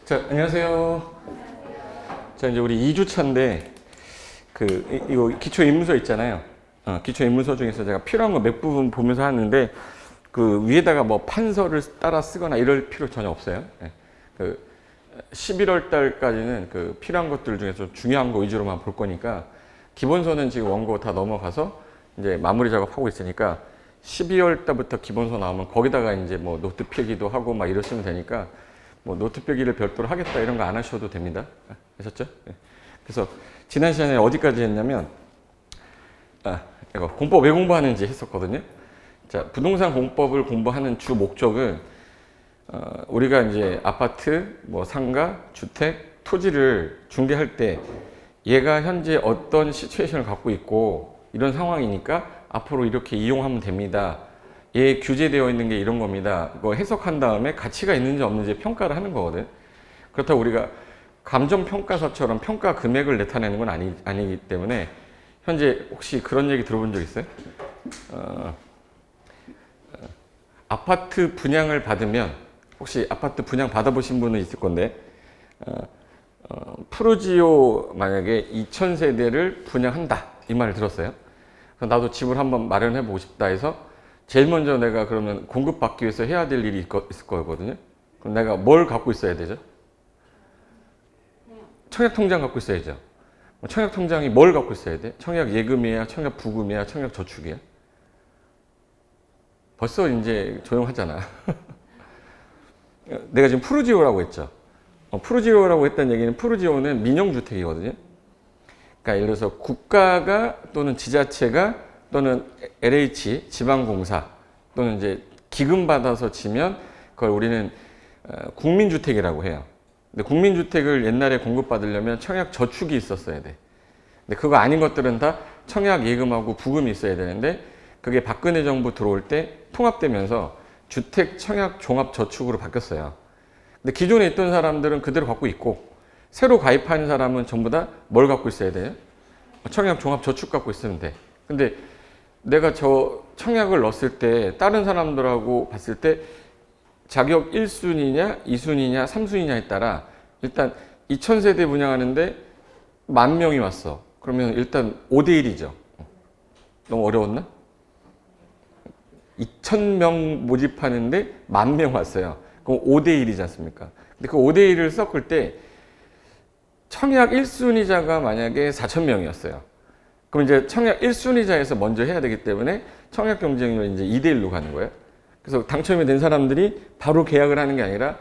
자, 안녕하세요. 자, 이제 우리 2주차인데, 이거 기초인문서 있잖아요. 기초인문서 중에서 제가 필요한 거 몇 부분 보면서 하는데, 그 위에다가 뭐 판서를 따라 쓰거나 이럴 필요 전혀 없어요. 네. 11월 달까지는 그 필요한 것들 중에서 중요한 거 위주로만 볼 거니까, 기본서는 지금 원고 다 넘어가서 이제 마무리 작업하고 있으니까, 12월 달부터 기본서 나오면 거기다가 이제 뭐 노트 필기도 하고 막 이러시면 되니까, 뭐 노트 필기를 별도로 하겠다 이런 거 안 하셔도 됩니다. 아셨죠? 네. 그래서 지난 시간에 어디까지 했냐면, 이거 공법 왜 공부하는지 했었거든요. 자, 부동산 공법을 공부하는 주 목적은 우리가 이제 아파트, 뭐 상가, 주택, 토지를 중개할 때 얘가 현재 어떤 시츄에이션을 갖고 있고 이런 상황이니까 앞으로 이렇게 이용하면 됩니다. 얘 규제되어 있는 게 이런 겁니다. 이거 해석한 다음에 가치가 있는지 없는지 평가를 하는 거거든. 그렇다고 우리가 감정평가서처럼 평가 금액을 나타내는 건 아니기 때문에 현재 혹시 그런 얘기 들어본 적 있어요? 아파트 분양을 받으면 혹시 아파트 분양 받아보신 분은 있을 건데 푸르지오 만약에 2000세대를 분양한다 이 말을 들었어요. 그래서 나도 집을 한번 마련해 보고 싶다 해서 제일 먼저 내가 그러면 공급받기 위해서 해야 될 일이 있을 거거든요. 그럼 내가 뭘 갖고 있어야 되죠? 청약통장 갖고 있어야죠. 청약통장이 뭘 갖고 있어야 돼? 청약 예금이야, 청약 부금이야, 청약 저축이야? 벌써 이제 조용하잖아. 내가 지금 푸르지오라고 했죠. 푸르지오라고 했다는 얘기는 푸르지오는 민영주택이거든요. 그러니까 예를 들어서 국가가 또는 지자체가 또는 LH 지방공사 또는 이제 기금 받아서 지면 그걸 우리는 국민주택이라고 해요. 근데 국민주택을 옛날에 공급받으려면 청약 저축이 있었어야 돼. 근데 그거 아닌 것들은 다 청약 예금하고 부금이 있어야 되는데 그게 박근혜 정부 들어올 때 통합되면서 주택 청약 종합 저축으로 바뀌었어요. 근데 기존에 있던 사람들은 그대로 갖고 있고 새로 가입한 사람은 전부 다 뭘 갖고 있어야 돼요? 청약 종합 저축 갖고 있으면 돼. 근데 내가 저 청약을 넣었을 때 다른 사람들하고 봤을 때 자격 1순위냐 2순위냐 3순위냐에 따라 일단 2000세대 분양하는데 10,000명이 왔어. 그러면 일단 5대1이죠. 너무 어려웠나? 2000명 모집하는데 10,000명 왔어요. 그럼 5대1이지 않습니까? 근데 그 5대1을 섞을 때 청약 1순위자가 만약에 4,000명이었어요. 그럼 이제 청약 1순위자에서 먼저 해야 되기 때문에 청약 경쟁률이 이제 2대1로 가는 거예요. 그래서 당첨이 된 사람들이 바로 계약을 하는 게 아니라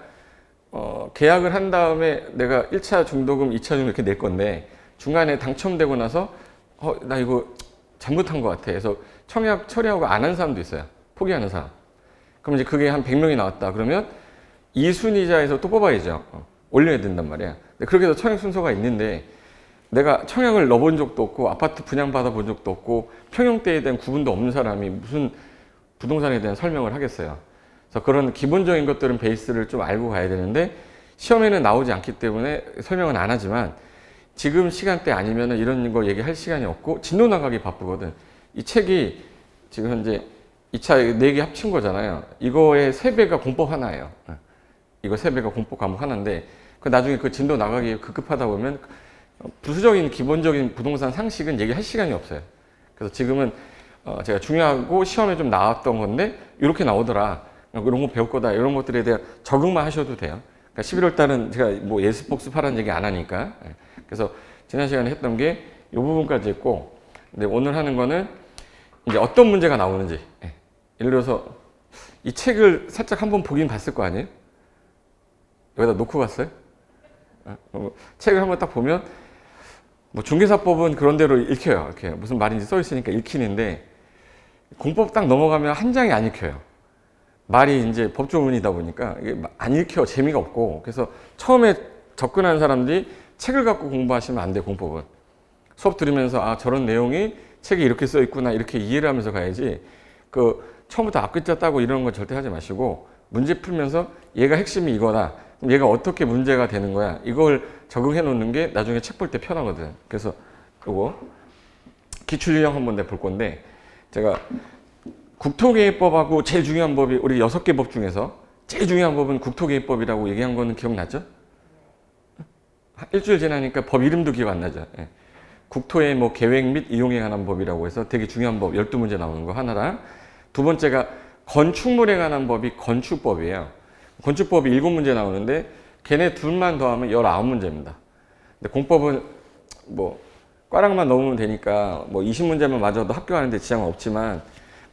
계약을 한 다음에 내가 1차 중도금, 2차 중도금 이렇게 낼 건데 중간에 당첨되고 나서 나 이거 잘못한 것 같아. 그래서 청약 처리하고 안 한 사람도 있어요. 포기하는 사람. 그럼 이제 그게 한 100명이 나왔다. 그러면 2순위자에서 또 뽑아야죠. 올려야 된단 말이야. 그렇게 해서 청약 순서가 있는데 내가 청약을 넣어본 적도 없고 아파트 분양 받아본 적도 없고 평형대에 대한 구분도 없는 사람이 무슨 부동산에 대한 설명을 하겠어요. 그래서 그런 기본적인 것들은 베이스를 좀 알고 가야 되는데 시험에는 나오지 않기 때문에 설명은 안 하지만 지금 시간대 아니면 이런 거 얘기할 시간이 없고 진도 나가기 바쁘거든. 이 책이 지금 현재 2차 4개 합친 거잖아요. 이거의 3배가 공법 하나예요. 이거 3배가 공법 과목 하나인데 그 나중에 그 진도 나가기 급급하다 보면 부수적인 기본적인 부동산 상식은 얘기할 시간이 없어요. 그래서 지금은 제가 중요하고 시험에 좀 나왔던 건데 이렇게 나오더라. 이런 거 배울 거다. 이런 것들에 대한 적응만 하셔도 돼요. 그러니까 11월 달은 제가 뭐 예습 복습하라는 얘기 안 하니까. 그래서 지난 시간에 했던 게 이 부분까지 했고 근데 오늘 하는 거는 이제 어떤 문제가 나오는지. 예를 들어서 이 책을 살짝 한번 보긴 봤을 거 아니에요? 여기다 놓고 갔어요? 책을 한번 딱 보면 뭐 중개사법은 그런 대로 읽혀요. 이렇게 무슨 말인지 써 있으니까 읽히는데 공법 딱 넘어가면 한 장이 안 읽혀요. 말이 이제 법조문이다 보니까 이게 안 읽혀. 재미가 없고. 그래서 처음에 접근하는 사람들이 책을 갖고 공부하시면 안 돼. 공법은 수업 들으면서 저런 내용이 책에 이렇게 써 있구나 이렇게 이해를 하면서 가야지 그 처음부터 앞글자 따고 이런 건 절대 하지 마시고 문제 풀면서 얘가 핵심이 이거다. 그럼 얘가 어떻게 문제가 되는 거야? 이걸 적응해 놓는 게 나중에 책 볼 때 편하거든. 그래서 이거 기출유형 한번 내볼 건데 제가 국토개입법하고 제일 중요한 법이 우리 6개 법 중에서 제일 중요한 법은 국토개입법이라고 얘기한 거는 기억나죠? 일주일 지나니까 법 이름도 기억 안 나죠. 예. 국토의 뭐 계획 및 이용에 관한 법이라고 해서 되게 중요한 법 12문제 나오는 거 하나랑, 두 번째가 건축물에 관한 법이 건축법이에요. 건축법이 7문제 나오는데 걔네 둘만 더하면 19문제입니다. 근데 공법은 뭐 꽈락만 넣으면 되니까 뭐 20문제만 맞아도 합격하는데 지장은 없지만,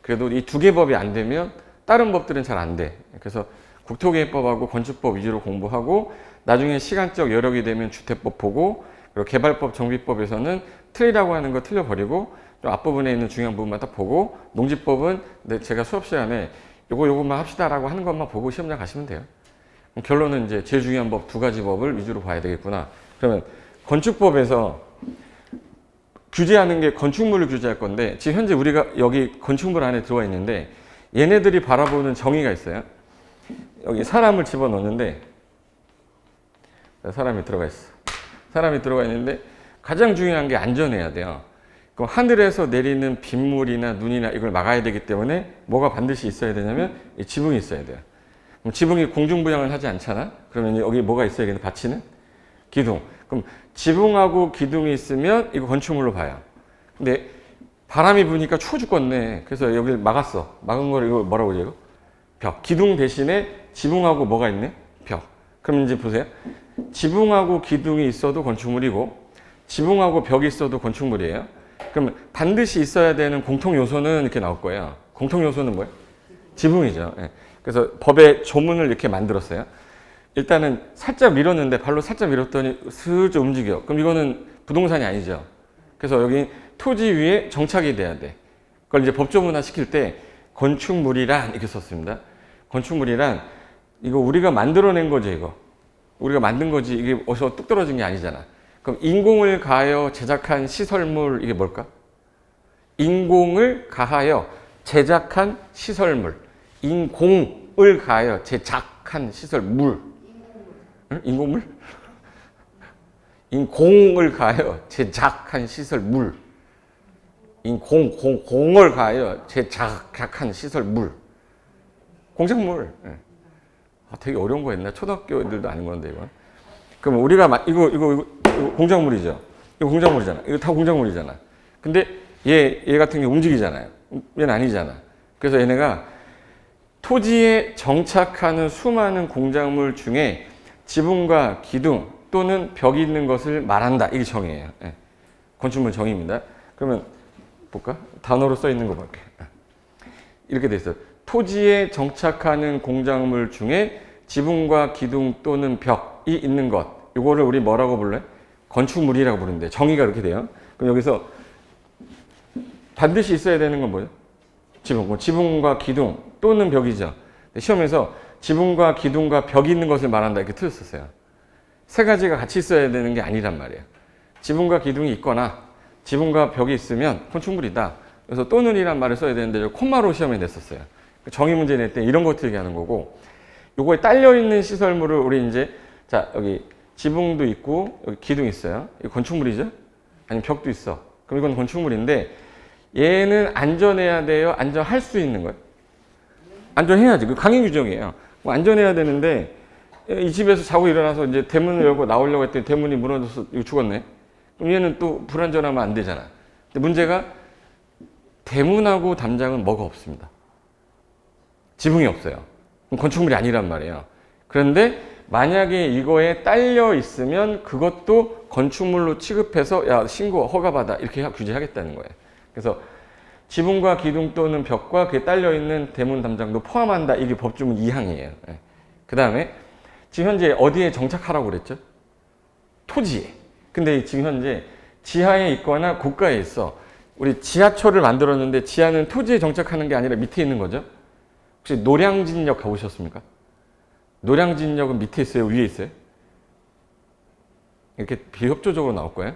그래도 이 두 개 법이 안 되면 다른 법들은 잘 안 돼. 그래서 국토계획법하고 건축법 위주로 공부하고, 나중에 시간적 여력이 되면 주택법 보고, 그리고 개발법, 정비법에서는 틀리라고 하는 거 틀려버리고 좀 앞부분에 있는 중요한 부분만 딱 보고, 농지법은 제가 수업 시간에 요것만 합시다라고 하는 것만 보고 시험장 가시면 돼요. 결론은 이제 제일 중요한 법 두 가지 법을 위주로 봐야 되겠구나. 그러면 건축법에서 규제하는 게 건축물을 규제할 건데, 지금 현재 우리가 여기 건축물 안에 들어와 있는데 얘네들이 바라보는 정의가 있어요. 여기 사람을 집어넣는데 사람이 들어가 있어. 사람이 들어가 있는데 가장 중요한 게 안전해야 돼요. 그럼 하늘에서 내리는 빗물이나 눈이나 이걸 막아야 되기 때문에 뭐가 반드시 있어야 되냐면 이 지붕이 있어야 돼요. 그럼 지붕이 공중부양을 하지 않잖아? 그러면 여기 뭐가 있어야겠네? 받치는? 기둥. 그럼 지붕하고 기둥이 있으면 이거 건축물로 봐요. 근데 바람이 부니까 추워 죽겠네. 그래서 여기를 막았어. 막은 걸 이거 뭐라고 그러죠? 이거? 벽. 기둥 대신에 지붕하고 뭐가 있네? 벽. 그럼 이제 보세요. 지붕하고 기둥이 있어도 건축물이고 지붕하고 벽이 있어도 건축물이에요. 그럼 반드시 있어야 되는 공통 요소는 이렇게 나올 거예요. 공통 요소는 뭐예요? 지붕이죠. 예. 그래서 법의 조문을 이렇게 만들었어요. 일단은 살짝 밀었는데 발로 살짝 밀었더니 슬쩍 움직여. 그럼 이거는 부동산이 아니죠. 그래서 여기 토지 위에 정착이 돼야 돼. 그걸 이제 법조문화 시킬 때 건축물이란 이렇게 썼습니다. 건축물이란 이거 우리가 만들어낸 거죠, 이거. 우리가 만든 거지. 이게 어디서 뚝 떨어진 게 아니잖아. 그럼 인공을 가하여 제작한 시설물, 이게 뭘까? 인공을 가하여 제작한 시설물. 인공을 가하여 제작한 시설물. 응? 인공물? 인공을 가하여 제작한 시설물. 공을 가하여 제작한 시설물. 공작물. 되게 어려운 거 했나? 초등학교 애들도 아닌 건데, 이거. 그럼 우리가, 이거 공작물이죠. 이거 공작물이잖아. 이거 다 공작물이잖아. 근데 얘 같은 게 움직이잖아요. 얘는 아니잖아. 그래서 얘네가 토지에 정착하는 수많은 공작물 중에 지붕과 기둥 또는 벽이 있는 것을 말한다. 이게 정의예요. 예. 건축물 정의입니다. 그러면 볼까? 단어로 써 있는 거 볼게. 이렇게 돼 있어요. 토지에 정착하는 공작물 중에 지붕과 기둥 또는 벽이 있는 것. 이거를 우리 뭐라고 불러요? 건축물이라고 부르는데 정의가 이렇게 돼요. 그럼 여기서 반드시 있어야 되는 건 뭐예요? 지붕과 기둥 또는 벽이죠. 시험에서 지붕과 기둥과 벽이 있는 것을 말한다 이렇게 틀렸었어요. 세 가지가 같이 있어야 되는 게 아니란 말이에요. 지붕과 기둥이 있거나 지붕과 벽이 있으면 건축물이다. 그래서 또는 이란 말을 써야 되는데 콤마로 시험에 냈었어요. 정의 문제 낼 때 이런 거 틀게 하는 거고, 요거에 딸려 있는 시설물을 우리 이제 자 여기 지붕도 있고 여기 기둥 있어요. 이거 건축물이죠? 아니면 벽도 있어. 그럼 이건 건축물인데 얘는 안전해야 돼요? 안전할 수 있는 거예요? 안전해야지. 그 강의 규정이에요. 뭐 안전해야 되는데 이 집에서 자고 일어나서 이제 대문을 열고 나오려고 했더니 대문이 무너져서 이거 죽었네. 그럼 얘는 또 불안전하면 안 되잖아. 근데 문제가 대문하고 담장은 뭐가 없습니다. 지붕이 없어요. 그럼 건축물이 아니란 말이에요. 그런데 만약에 이거에 딸려 있으면 그것도 건축물로 취급해서 야 신고 허가받아 이렇게 규제하겠다는 거예요. 그래서 지붕과 기둥 또는 벽과 그에 딸려 있는 대문 담장도 포함한다. 이게 법조문 2항이에요. 그 다음에 지금 현재 어디에 정착하라고 그랬죠? 토지에. 근데 지금 현재 지하에 있거나 고가에 있어. 우리 지하철을 만들었는데 지하는 토지에 정착하는 게 아니라 밑에 있는 거죠? 혹시 노량진역 가보셨습니까? 노량진역은 밑에 있어요? 위에 있어요? 이렇게 비협조적으로 나올 거예요.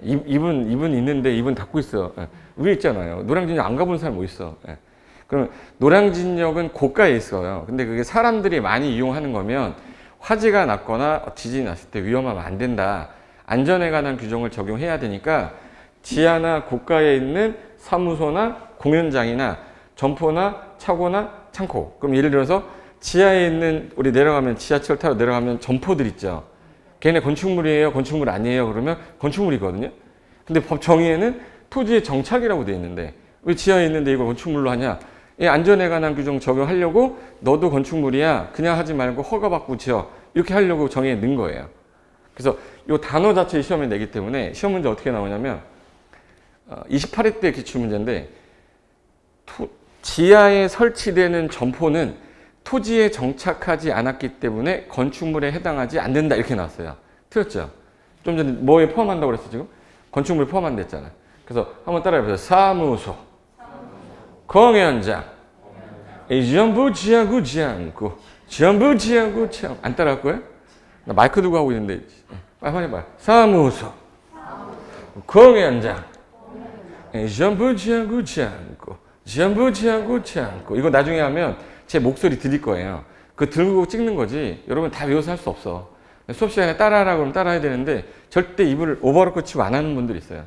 입은 있는데 입은 닫고 있어. 위에 있잖아요. 노량진역 안 가본 사람 뭐 있어. 그럼 노량진역은 고가에 있어요. 근데 그게 사람들이 많이 이용하는 거면 화재가 났거나 지진이 났을 때 위험하면 안 된다. 안전에 관한 규정을 적용해야 되니까 지하나 고가에 있는 사무소나 공연장이나 점포나 차고나 창고. 그럼 예를 들어서 지하에 있는 우리 내려가면 지하철 타고 내려가면 점포들 있죠. 걔네 건축물이에요? 건축물 아니에요? 그러면 건축물이거든요. 근데 법 정의에는 토지의 정착이라고 되어 있는데 왜 지하에 있는데 이걸 건축물로 하냐? 이 안전에 관한 규정 적용하려고 너도 건축물이야. 그냥 하지 말고 허가받고 지어. 이렇게 하려고 정의에 넣은 거예요. 그래서 이 단어 자체 시험에 내기 때문에 시험 문제 어떻게 나오냐면 28회 때 기출문제인데 지하에 설치되는 점포는 토지에 정착하지 않았기 때문에 건축물에 해당하지 않는다 이렇게 나왔어요. 틀렸죠? 좀 전에 뭐에 포함한다고 그랬어 지금? 건축물에 포함한다 했잖아. 그래서 한번 따라해보세요. 사무소, 공연장, 전부 지하구지 않고 전부 지하구지 않고 안 따라할 거예요? 나 마이크 두고 하고 있는데 빨리 해봐요. 사무소, 공연장, 전부 지하구지 않고 전부 지하구지 않고 이거 나중에 하면 제 목소리 들릴 거예요. 그거 들고 찍는 거지. 여러분 다 외워서 할 수 없어. 수업 시간에 따라하라고 하면 따라해야 되는데 절대 입을 오버로크 치고 안 하는 분들이 있어요.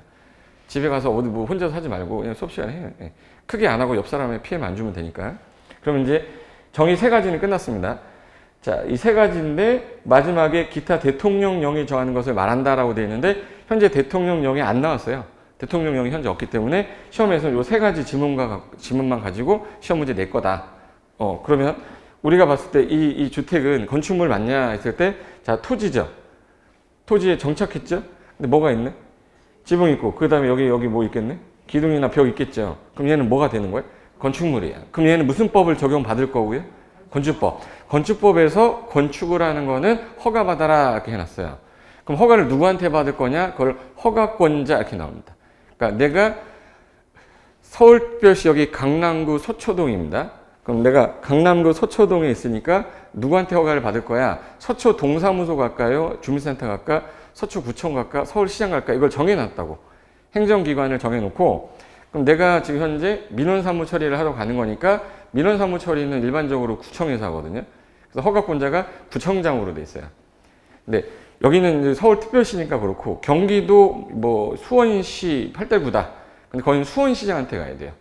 집에 가서 어디 뭐 혼자서 하지 말고 그냥 수업 시간에 해요. 예. 크게 안 하고 옆 사람에 피해만 안 주면 되니까. 그러면 이제 정의 세 가지는 끝났습니다. 자, 이 세 가지인데 마지막에 기타 대통령령이 정하는 것을 말한다라고 되어 있는데 현재 대통령령이 안 나왔어요. 대통령령이 현재 없기 때문에 시험에서 이 세 가지 지문만 가지고 시험 문제 낼 거다. 그러면 우리가 봤을 때 이 주택은 건축물 맞냐 했을 때 자, 토지죠. 토지에 정착했죠. 근데 뭐가 있네? 지붕 있고 그 다음에 여기 뭐 있겠네? 기둥이나 벽 있겠죠. 그럼 얘는 뭐가 되는 거예요? 건축물이야. 그럼 얘는 무슨 법을 적용받을 거고요? 건축법. 건축법에서 건축을 하는 거는 허가받아라 이렇게 해놨어요. 그럼 허가를 누구한테 받을 거냐? 그걸 허가권자 이렇게 나옵니다. 그러니까 내가 서울특별시 여기 강남구 서초동입니다. 그럼 내가 강남구 서초동에 있으니까 누구한테 허가를 받을 거야? 서초 동사무소 갈까요? 주민센터 갈까? 서초구청 갈까? 서울시장 갈까? 이걸 정해놨다고. 행정기관을 정해놓고 그럼 내가 지금 현재 민원사무 처리를 하러 가는 거니까 민원사무 처리는 일반적으로 구청에서 하거든요. 그래서 허가권자가 구청장으로 돼 있어요. 근데 여기는 이제 서울특별시니까 그렇고 경기도 뭐 수원시 8대9다. 근데 거기는 수원시장한테 가야 돼요.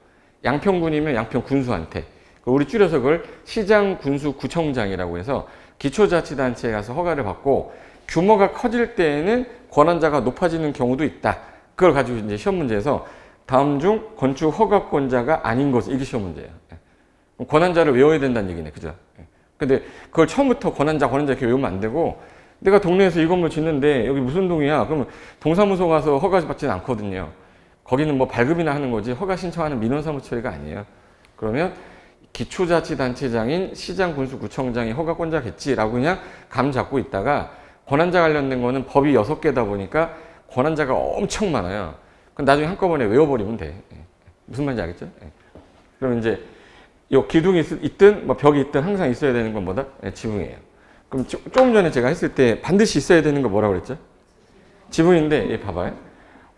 양평군이면 양평군수한테. 우리 줄여서 그걸 시장, 군수, 구청장이라고 해서 기초자치단체에 가서 허가를 받고 규모가 커질 때에는 권한자가 높아지는 경우도 있다. 그걸 가지고 이제 시험 문제에서 다음 중 건축 허가권자가 아닌 것은 이게 시험 문제예요. 권한자를 외워야 된다는 얘기네. 그죠? 근데 그걸 처음부터 권한자 이렇게 외우면 안 되고 내가 동네에서 이 건물 짓는데 여기 무슨 동이야? 그러면 동사무소 가서 허가 받지는 않거든요. 거기는 뭐 발급이나 하는 거지 허가 신청하는 민원사무 처리가 아니에요. 그러면 기초자치단체장인 시장, 군수, 구청장이 허가권자겠지라고 그냥 감 잡고 있다가 권한자 관련된 거는 법이 6개다 보니까 권한자가 엄청 많아요. 그럼 나중에 한꺼번에 외워버리면 돼. 무슨 말인지 알겠죠? 그럼 이제 요 기둥이 있든 뭐 벽이 있든 항상 있어야 되는 건 뭐다? 지붕이에요. 그럼 조금 전에 제가 했을 때 반드시 있어야 되는 거 뭐라고 그랬죠? 지붕인데 얘 봐봐요.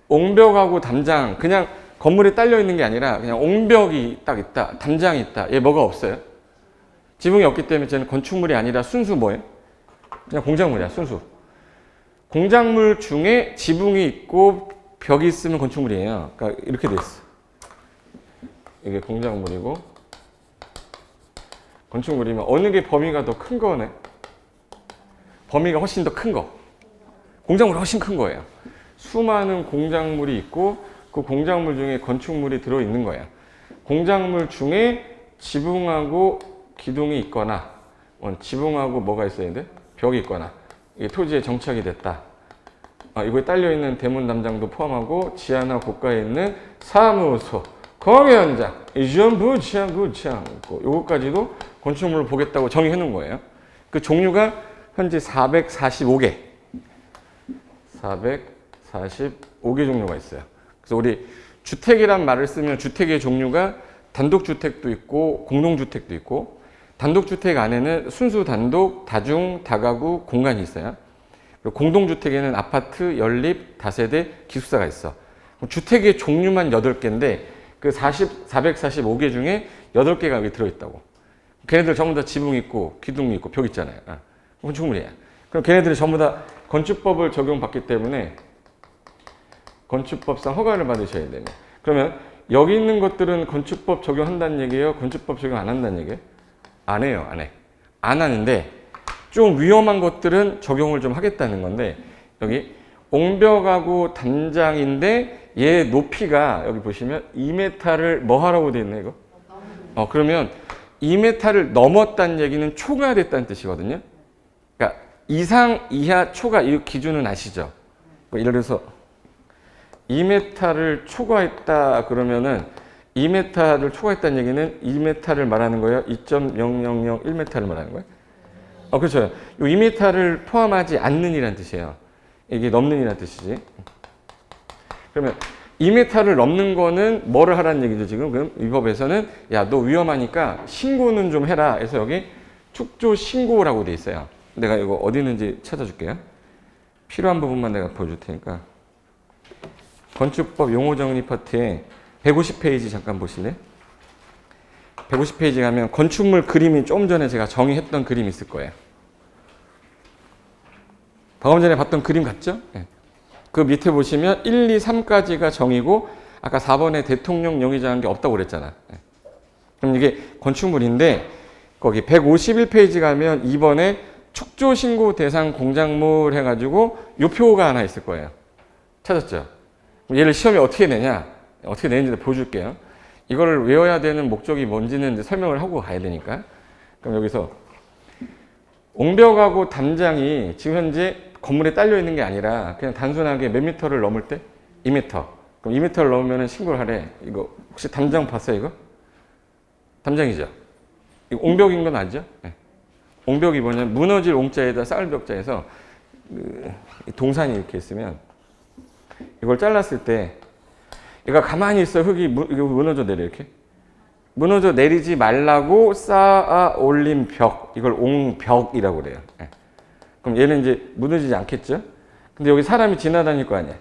옹벽하고 담장 그냥 건물에 딸려 있는 게 아니라 그냥 옹벽이 딱 있다. 담장이 있다. 얘 뭐가 없어요? 지붕이 없기 때문에 쟤는 건축물이 아니라 순수 뭐예요? 그냥 공작물이야. 순수. 공작물 중에 지붕이 있고 벽이 있으면 건축물이에요. 그러니까 이렇게 돼 있어. 이게 공작물이고 건축물이면 어느 게 범위가 더 큰 거네? 범위가 훨씬 더 큰 거. 공작물이 훨씬 큰 거예요. 수많은 공작물이 있고 그 공작물 중에 건축물이 들어있는 거야. 공작물 중에 지붕하고 기둥이 있거나 지붕하고 뭐가 있어야 돼? 벽이 있거나 이게 토지에 정착이 됐다. 이거에 딸려있는 대문 담장도 포함하고 지하나 고가에 있는 사무소, 공연장, 전부 지하구지 않고 요거까지도 건축물로 보겠다고 정의해 놓은 거예요. 그 종류가 현재 445개. 445개 종류가 있어요. 그래서 우리 주택이란 말을 쓰면 주택의 종류가 단독주택도 있고 공동주택도 있고 단독주택 안에는 순수 단독, 다중, 다가구, 공간이 있어요. 그리고 공동주택에는 아파트, 연립, 다세대, 기숙사가 있어. 주택의 종류만 8개인데 그 445개 중에 8개가 여기 들어있다고. 걔네들 전부 다 지붕 있고 기둥이 있고 벽 있잖아요. 건축물이야. 그럼 걔네들이 전부 다 건축법을 적용받기 때문에 건축법상 허가를 받으셔야 되네. 그러면 여기 있는 것들은 건축법 적용한다는 얘기예요? 건축법 적용 안 한다는 얘기예요? 안 해요. 안 해. 안 하는데 좀 위험한 것들은 적용을 좀 하겠다는 건데, 여기 옹벽하고 담장인데 얘 높이가 여기 보시면 2m를 뭐 하라고 돼 있네 이거? 그러면 2m를 넘었다는 얘기는 초과됐다는 뜻이거든요. 그러니까 이상, 이하, 초과 이 기준은 아시죠? 예를 들어서 2m를 초과했다 그러면은 2m를 초과했다는 얘기는 2m를 말하는 거예요? 2.0001m를 말하는 거예요? 그렇죠. 이 2m를 포함하지 않는 이란 뜻이에요. 이게 넘는 이란 뜻이지. 그러면 2m를 넘는 거는 뭐를 하라는 얘기죠, 지금? 그럼 이 법에서는 야, 너 위험하니까 신고는 좀 해라. 해서 여기 축조 신고라고 돼 있어요. 내가 이거 어디 있는지 찾아줄게요. 필요한 부분만 내가 보여줄 테니까. 건축법 용어 정리 파트에 150페이지 잠깐 보실래요? 150페이지 가면 건축물 그림이 좀 전에 제가 정의했던 그림이 있을 거예요. 방금 전에 봤던 그림 같죠? 네. 그 밑에 보시면 1, 2, 3까지가 정의고 아까 4번에 대통령 영의정한 게 없다고 그랬잖아. 네. 그럼 이게 건축물인데 거기 151페이지 가면 2번에 축조신고 대상 공작물 해가지고 요 표가 하나 있을 거예요. 찾았죠? 얘를 시험에 어떻게 내냐? 어떻게 내는지 보여줄게요. 이걸 외워야 되는 목적이 뭔지는 이제 설명을 하고 가야 되니까. 그럼 여기서 옹벽하고 담장이 지금 현재 건물에 딸려 있는 게 아니라 그냥 단순하게 몇 미터를 넘을 때? 2m. 그럼 2m를 넘으면 신고를 하래. 이거 혹시 담장 봤어요, 이거? 담장이죠? 이거 옹벽인 건 아니죠? 네. 옹벽이 뭐냐면 무너질 옹자에다 쌓을 벽자에서 동산이 이렇게 있으면 이걸 잘랐을 때 얘가 가만히 있어 흙이 이거 무너져 내려 이렇게 무너져 내리지 말라고 쌓아 올린 벽 이걸 옹벽이라고 그래요. 네. 그럼 얘는 이제 무너지지 않겠죠? 근데 여기 사람이 지나다닐 거 아니야.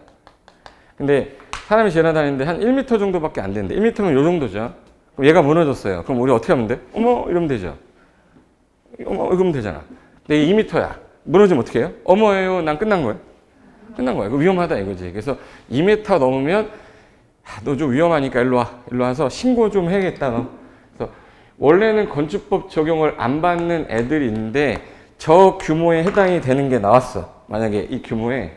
근데 사람이 지나다니는데 한 1m 정도밖에 안 되는데 1m면 요 정도죠. 그럼 얘가 무너졌어요. 그럼 우리 어떻게 하면 돼? 어머 이러면 되죠. 어머 이러면 되잖아. 근데 2m야. 무너지면 어떻게 해요? 어머예요. 난 끝난 거예요. 끝난 거예요. 위험하다 이거지. 그래서 2m 넘으면 너 좀 위험하니까 일로 와. 일로 와서 신고 좀 해야겠다. 너. 그래서 원래는 건축법 적용을 안 받는 애들이 있는데 저 규모에 해당이 되는 게 나왔어. 만약에 이 규모에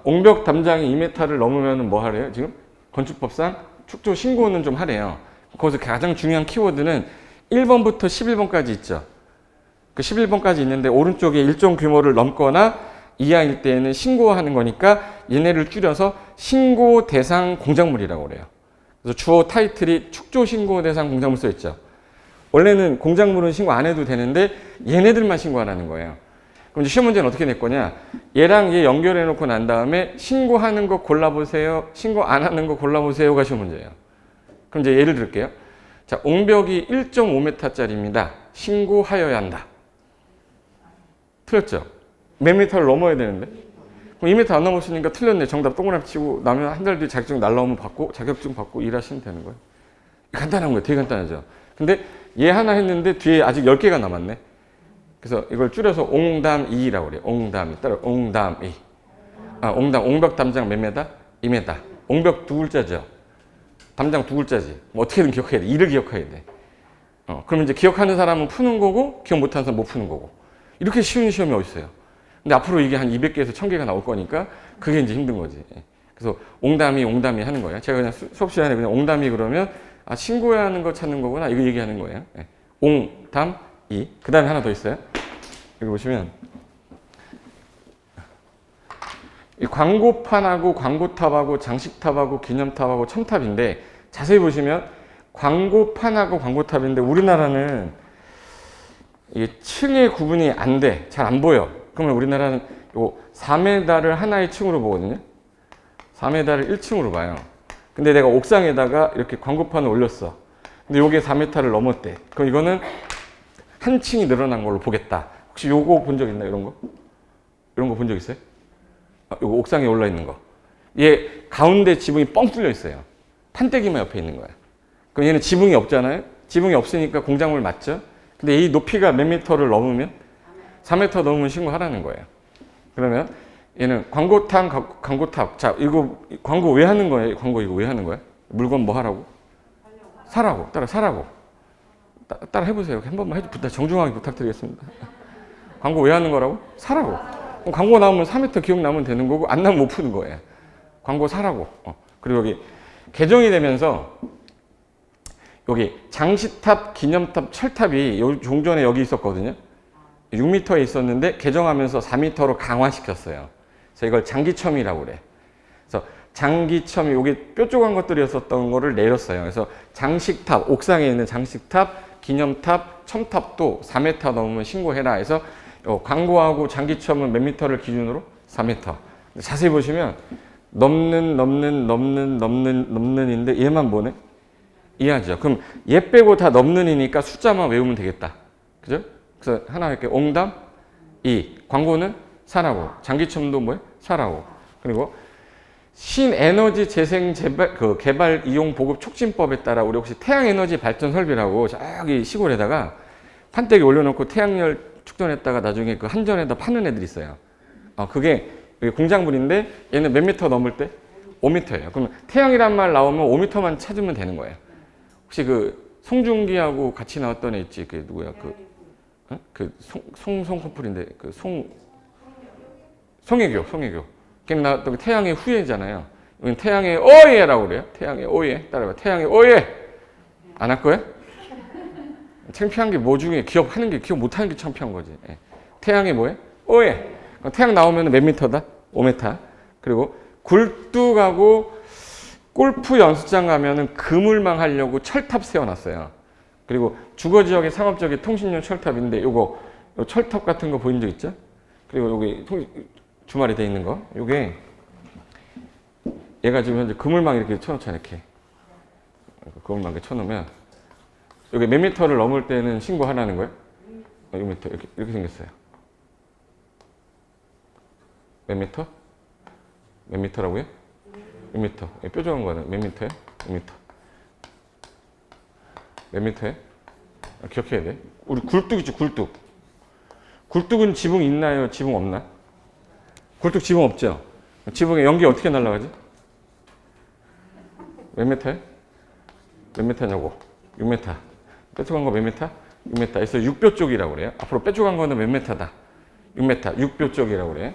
옹벽 담장이 2m를 넘으면 뭐 하래요? 지금 건축법상 축조 신고는 좀 하래요. 거기서 가장 중요한 키워드는 1번부터 11번까지 있죠. 그 11번까지 있는데 오른쪽에 일정 규모를 넘거나 이하일 때에는 신고하는 거니까 얘네를 줄여서 신고 대상 공작물이라고 그래요. 그래서 주어 타이틀이 축조 신고 대상 공작물 써 있죠. 원래는 공작물은 신고 안 해도 되는데 얘네들만 신고하라는 거예요. 그럼 이제 시험 문제는 어떻게 낼 거냐? 얘랑 얘 연결해 놓고 난 다음에 신고하는 거 골라보세요. 신고 안 하는 거 골라보세요가 시험 문제예요. 그럼 이제 예를 들게요. 자, 옹벽이 1.5m짜리입니다. 신고하여야 한다. 틀렸죠? 몇 미터를 넘어야 되는데? 그럼 2m 안 넘었으니까 틀렸네. 정답 동그라미 치고 나면 한 달 뒤에 자격증 날라오면 받고 자격증 받고 일하시면 되는 거예요. 간단한 거예요. 되게 간단하죠. 근데 얘 하나 했는데 뒤에 아직 10개가 남았네. 그래서 이걸 줄여서 옹담이라고 그래요. 옹담이. 따라 옹담이. 옹벽 담장 몇 메다? 2m. 옹벽 두 글자죠. 담장 두 글자지. 뭐 어떻게든 기억해야 돼. 이를 기억해야 돼. 그러면 이제 기억하는 사람은 푸는 거고 기억 못하는 사람은 못 푸는 거고. 이렇게 쉬운 시험이 어디 있어요. 근데 앞으로 이게 한 200개에서 1000개가 나올 거니까 그게 이제 힘든 거지. 그래서 옹담이 하는 거예요. 제가 그냥 수업 시간에 그냥 옹담이 그러면 신고해야 하는 거 찾는 거구나. 이거 얘기하는 거예요. 옹담이. 그 다음에 하나 더 있어요. 여기 보시면 이 광고판하고 광고탑하고 장식탑하고 기념탑하고 첨탑인데 자세히 보시면 광고판하고 광고탑인데 우리나라는 이게 층의 구분이 안 돼. 잘 안 보여. 그러면 우리나라는 요 4m를 하나의 층으로 보거든요. 4m를 1층으로 봐요. 근데 내가 옥상에다가 이렇게 광고판을 올렸어. 근데 요게 4m를 넘었대. 그럼 이거는 한 층이 늘어난 걸로 보겠다. 혹시 요거 본 적 있나요? 이런 거? 이런 거 본 적 있어요? 요거 옥상에 올라 있는 거. 얘 가운데 지붕이 뻥 뚫려 있어요. 판때기만 옆에 있는 거야. 그럼 얘는 지붕이 없잖아요. 지붕이 없으니까 공작물 맞죠? 근데 이 높이가 몇 미터를 넘으면? 4m 넘으면 신고하라는 거예요. 그러면 얘는 광고탑. 자, 이거 광고 왜 하는 거예요? 광고 이거 왜 하는 거야? 물건 뭐 하라고? 사라고. 따라 사라고. 따라 해보세요. 한 번만 정중하게 부탁드리겠습니다. 광고 왜 하는 거라고? 사라고. 그럼 광고 나오면 4m 기억나면 되는 거고 안 나오면 못 푸는 거예요. 광고 사라고. 그리고 여기 개정이 되면서 여기 장시탑, 기념탑, 철탑이 종전에 여기 있었거든요. 6m에 있었는데 개정하면서 4m로 강화시켰어요. 그래서 이걸 장기첨이라고 그래. 그래서 장기첨이 여기 뾰족한 것들이었었던 거를 내렸어요. 그래서 장식탑, 옥상에 있는 장식탑, 기념탑, 첨탑도 4m 넘으면 신고해라 해서 광고하고 장기첨은 몇 미터를 기준으로? 4m. 자세히 보시면 넘는인데 얘만 뭐네? 이하죠. 그럼 얘 빼고 다 넘는이니까 숫자만 외우면 되겠다. 그죠? 그래서 하나 할게요. 옹담, 이. 광고는 사라고. 장기첨도 뭐예요? 사라고. 그리고 신에너지 재생 개발 이용 보급 촉진법에 따라 우리 혹시 태양에너지 발전 설비라고 저기 시골에다가 판때기 올려놓고 태양열 축전했다가 나중에 그 한전에다 파는 애들 있어요. 그게 공작물인데 얘는 몇 미터 넘을 때? 5m예요. 그럼 태양이란 말 나오면 5m만 찾으면 되는 거예요. 혹시 그 송중기하고 같이 나왔던 애 있지? 그 누구야? 송 커플인데 송혜교. 걔는 나왔던 태양의 후예잖아요. 이건 태양의 오예라고 그래요. 태양의 오예. 따라봐. 태양의 오예. 안 할 거야? 창피한 게 뭐 중에 기억하는 게 기억 못하는 게 창피한 거지. 태양의 뭐예요? 오예. 태양 나오면 몇 미터다? 5m. 그리고 굴뚝하고 골프 연습장 가면은 그물망 하려고 철탑 세워놨어요. 그리고 주거 지역의 상업적인 통신용 철탑인데 요거 철탑 같은 거 보인 적 있죠? 그리고 여기 주말에 돼 있는 거. 요게 얘가 지금 현재 그물망 이렇게 쳐놓잖아요. 이렇게 그물망 이렇게 쳐놓으면 여기 몇 미터를 넘을 때는 신고하라는 거예요? 6m 이렇게 생겼어요. 몇 미터? 몇 미터라고요? 6m. 뾰족한 거는 몇 미터예요? 6m. 몇 미터예요? 기억해야 돼. 우리 굴뚝 있죠, 굴뚝. 굴뚝은 지붕 있나요? 지붕 없나? 굴뚝 지붕 없죠? 지붕에 연기 어떻게 날아가지? 몇 미터예요? 몇 미터냐고? 6m. 뾰족한 거 몇 미터? 6m. 그래서 6뼈 쪽이라고 그래요. 앞으로 뾰족한 거는 몇 미터다? 6m. 6뼈 쪽이라고 그래요.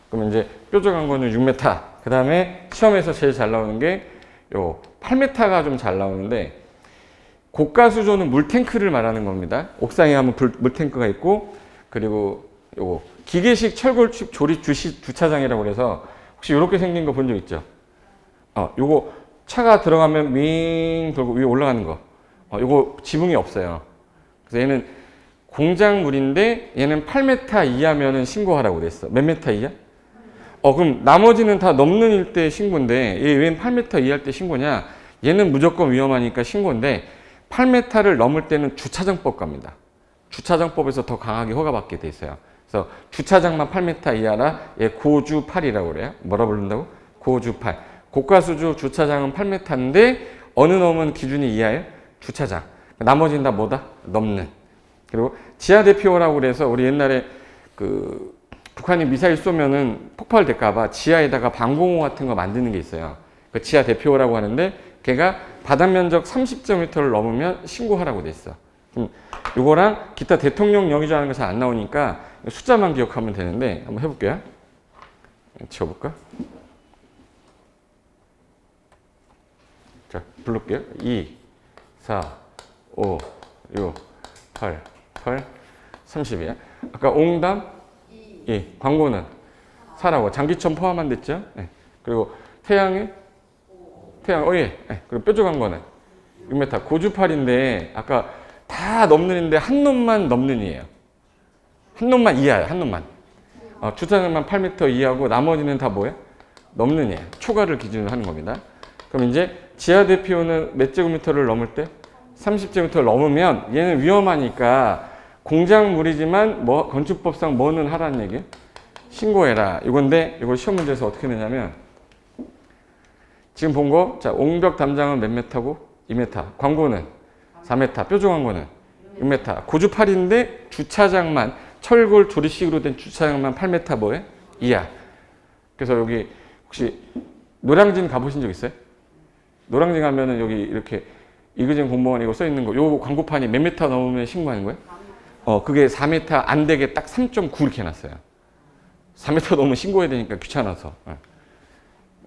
그러면 이제 뾰족한 거는 6m. 그 다음에 시험에서 제일 잘 나오는 게 요 8m가 좀 잘 나오는데 고가 수조는 물탱크를 말하는 겁니다. 옥상에 하면 물탱크가 있고 그리고 요거 기계식 철골축 조립 주차장이라고 그래서 혹시 이렇게 생긴 거 본 적 있죠? 요거 차가 들어가면 윙 돌고 위에 올라가는 거. 요거 지붕이 없어요. 그래서 얘는 공작물인데 얘는 8m 이하면은 신고하라고 그랬어. 몇 미터 이하? 그럼 나머지는 다 넘는 일대 신고인데 얘 왜 8m 이하일 때 신고냐? 얘는 무조건 위험하니까 신고인데 8m를 넘을 때는 주차장법 갑니다. 주차장법에서 더 강하게 허가받게 돼 있어요. 그래서 주차장만 8m 이하라 얘 고주 8이라고 그래요. 뭐라 부른다고? 고주 8. 고가수주 주차장은 8m인데 어느 놈은 기준이 이하예요? 주차장. 나머지는 다 뭐다? 넘는. 그리고 지하대피호라고 그래서 우리 옛날에 북한이 미사일 쏘면은 폭발될까봐 지하에다가 방공호 같은 거 만드는 게 있어요. 그 지하대피호라고 하는데 걔가 바닥 면적 30제곱미터를 넘으면 신고하라고 돼 있어. 요거랑 기타 대통령 영위자하는 거 잘 안 나오니까 숫자만 기억하면 되는데 한번 해볼게요. 지워볼까? 자, 부를게요. 2, 4, 5, 6, 8, 30이야. 아까 옹담? 광고는? 사라고. 장기첨 포함 안 됐죠? 네. 그리고 태양, 예. 네. 그리고 뾰족한 거는? 6m. 고주팔인데, 아까 다 넘는인데 한 놈만 넘는이에요. 한 놈만 이하야, 한 놈만. 주차장만 8m 이하고 나머지는 다 뭐예요? 넘는이에요. 초과를 기준으로 하는 겁니다. 그럼 이제 지하 대피호는 몇 제곱미터를 넘을 때? 30제곱미터를 넘으면 얘는 위험하니까 공작물이지만 건축법상 뭐는 하라는 얘기예요? 신고해라. 이건데 이걸 시험 문제에서 어떻게 내냐면 지금 본 거, 자, 옹벽 담장은 몇 m고? 2m. 광고는 4m. 뾰족한 거는 6m. 고주 8인데 주차장만 철골 조립식으로 된 주차장만 8m 뭐예요? 이하. 그래서 여기 혹시 노량진 가보신 적 있어요? 노량진 가면은 여기 이렇게 이그진 공무원 이거 써 있는 거, 요 광고판이 몇 미터 넘으면 신고하는 거예요? 그게 4m 안 되게 딱 3.9 이렇게 해놨어요. 4m 넘으면 신고해야 되니까 귀찮아서.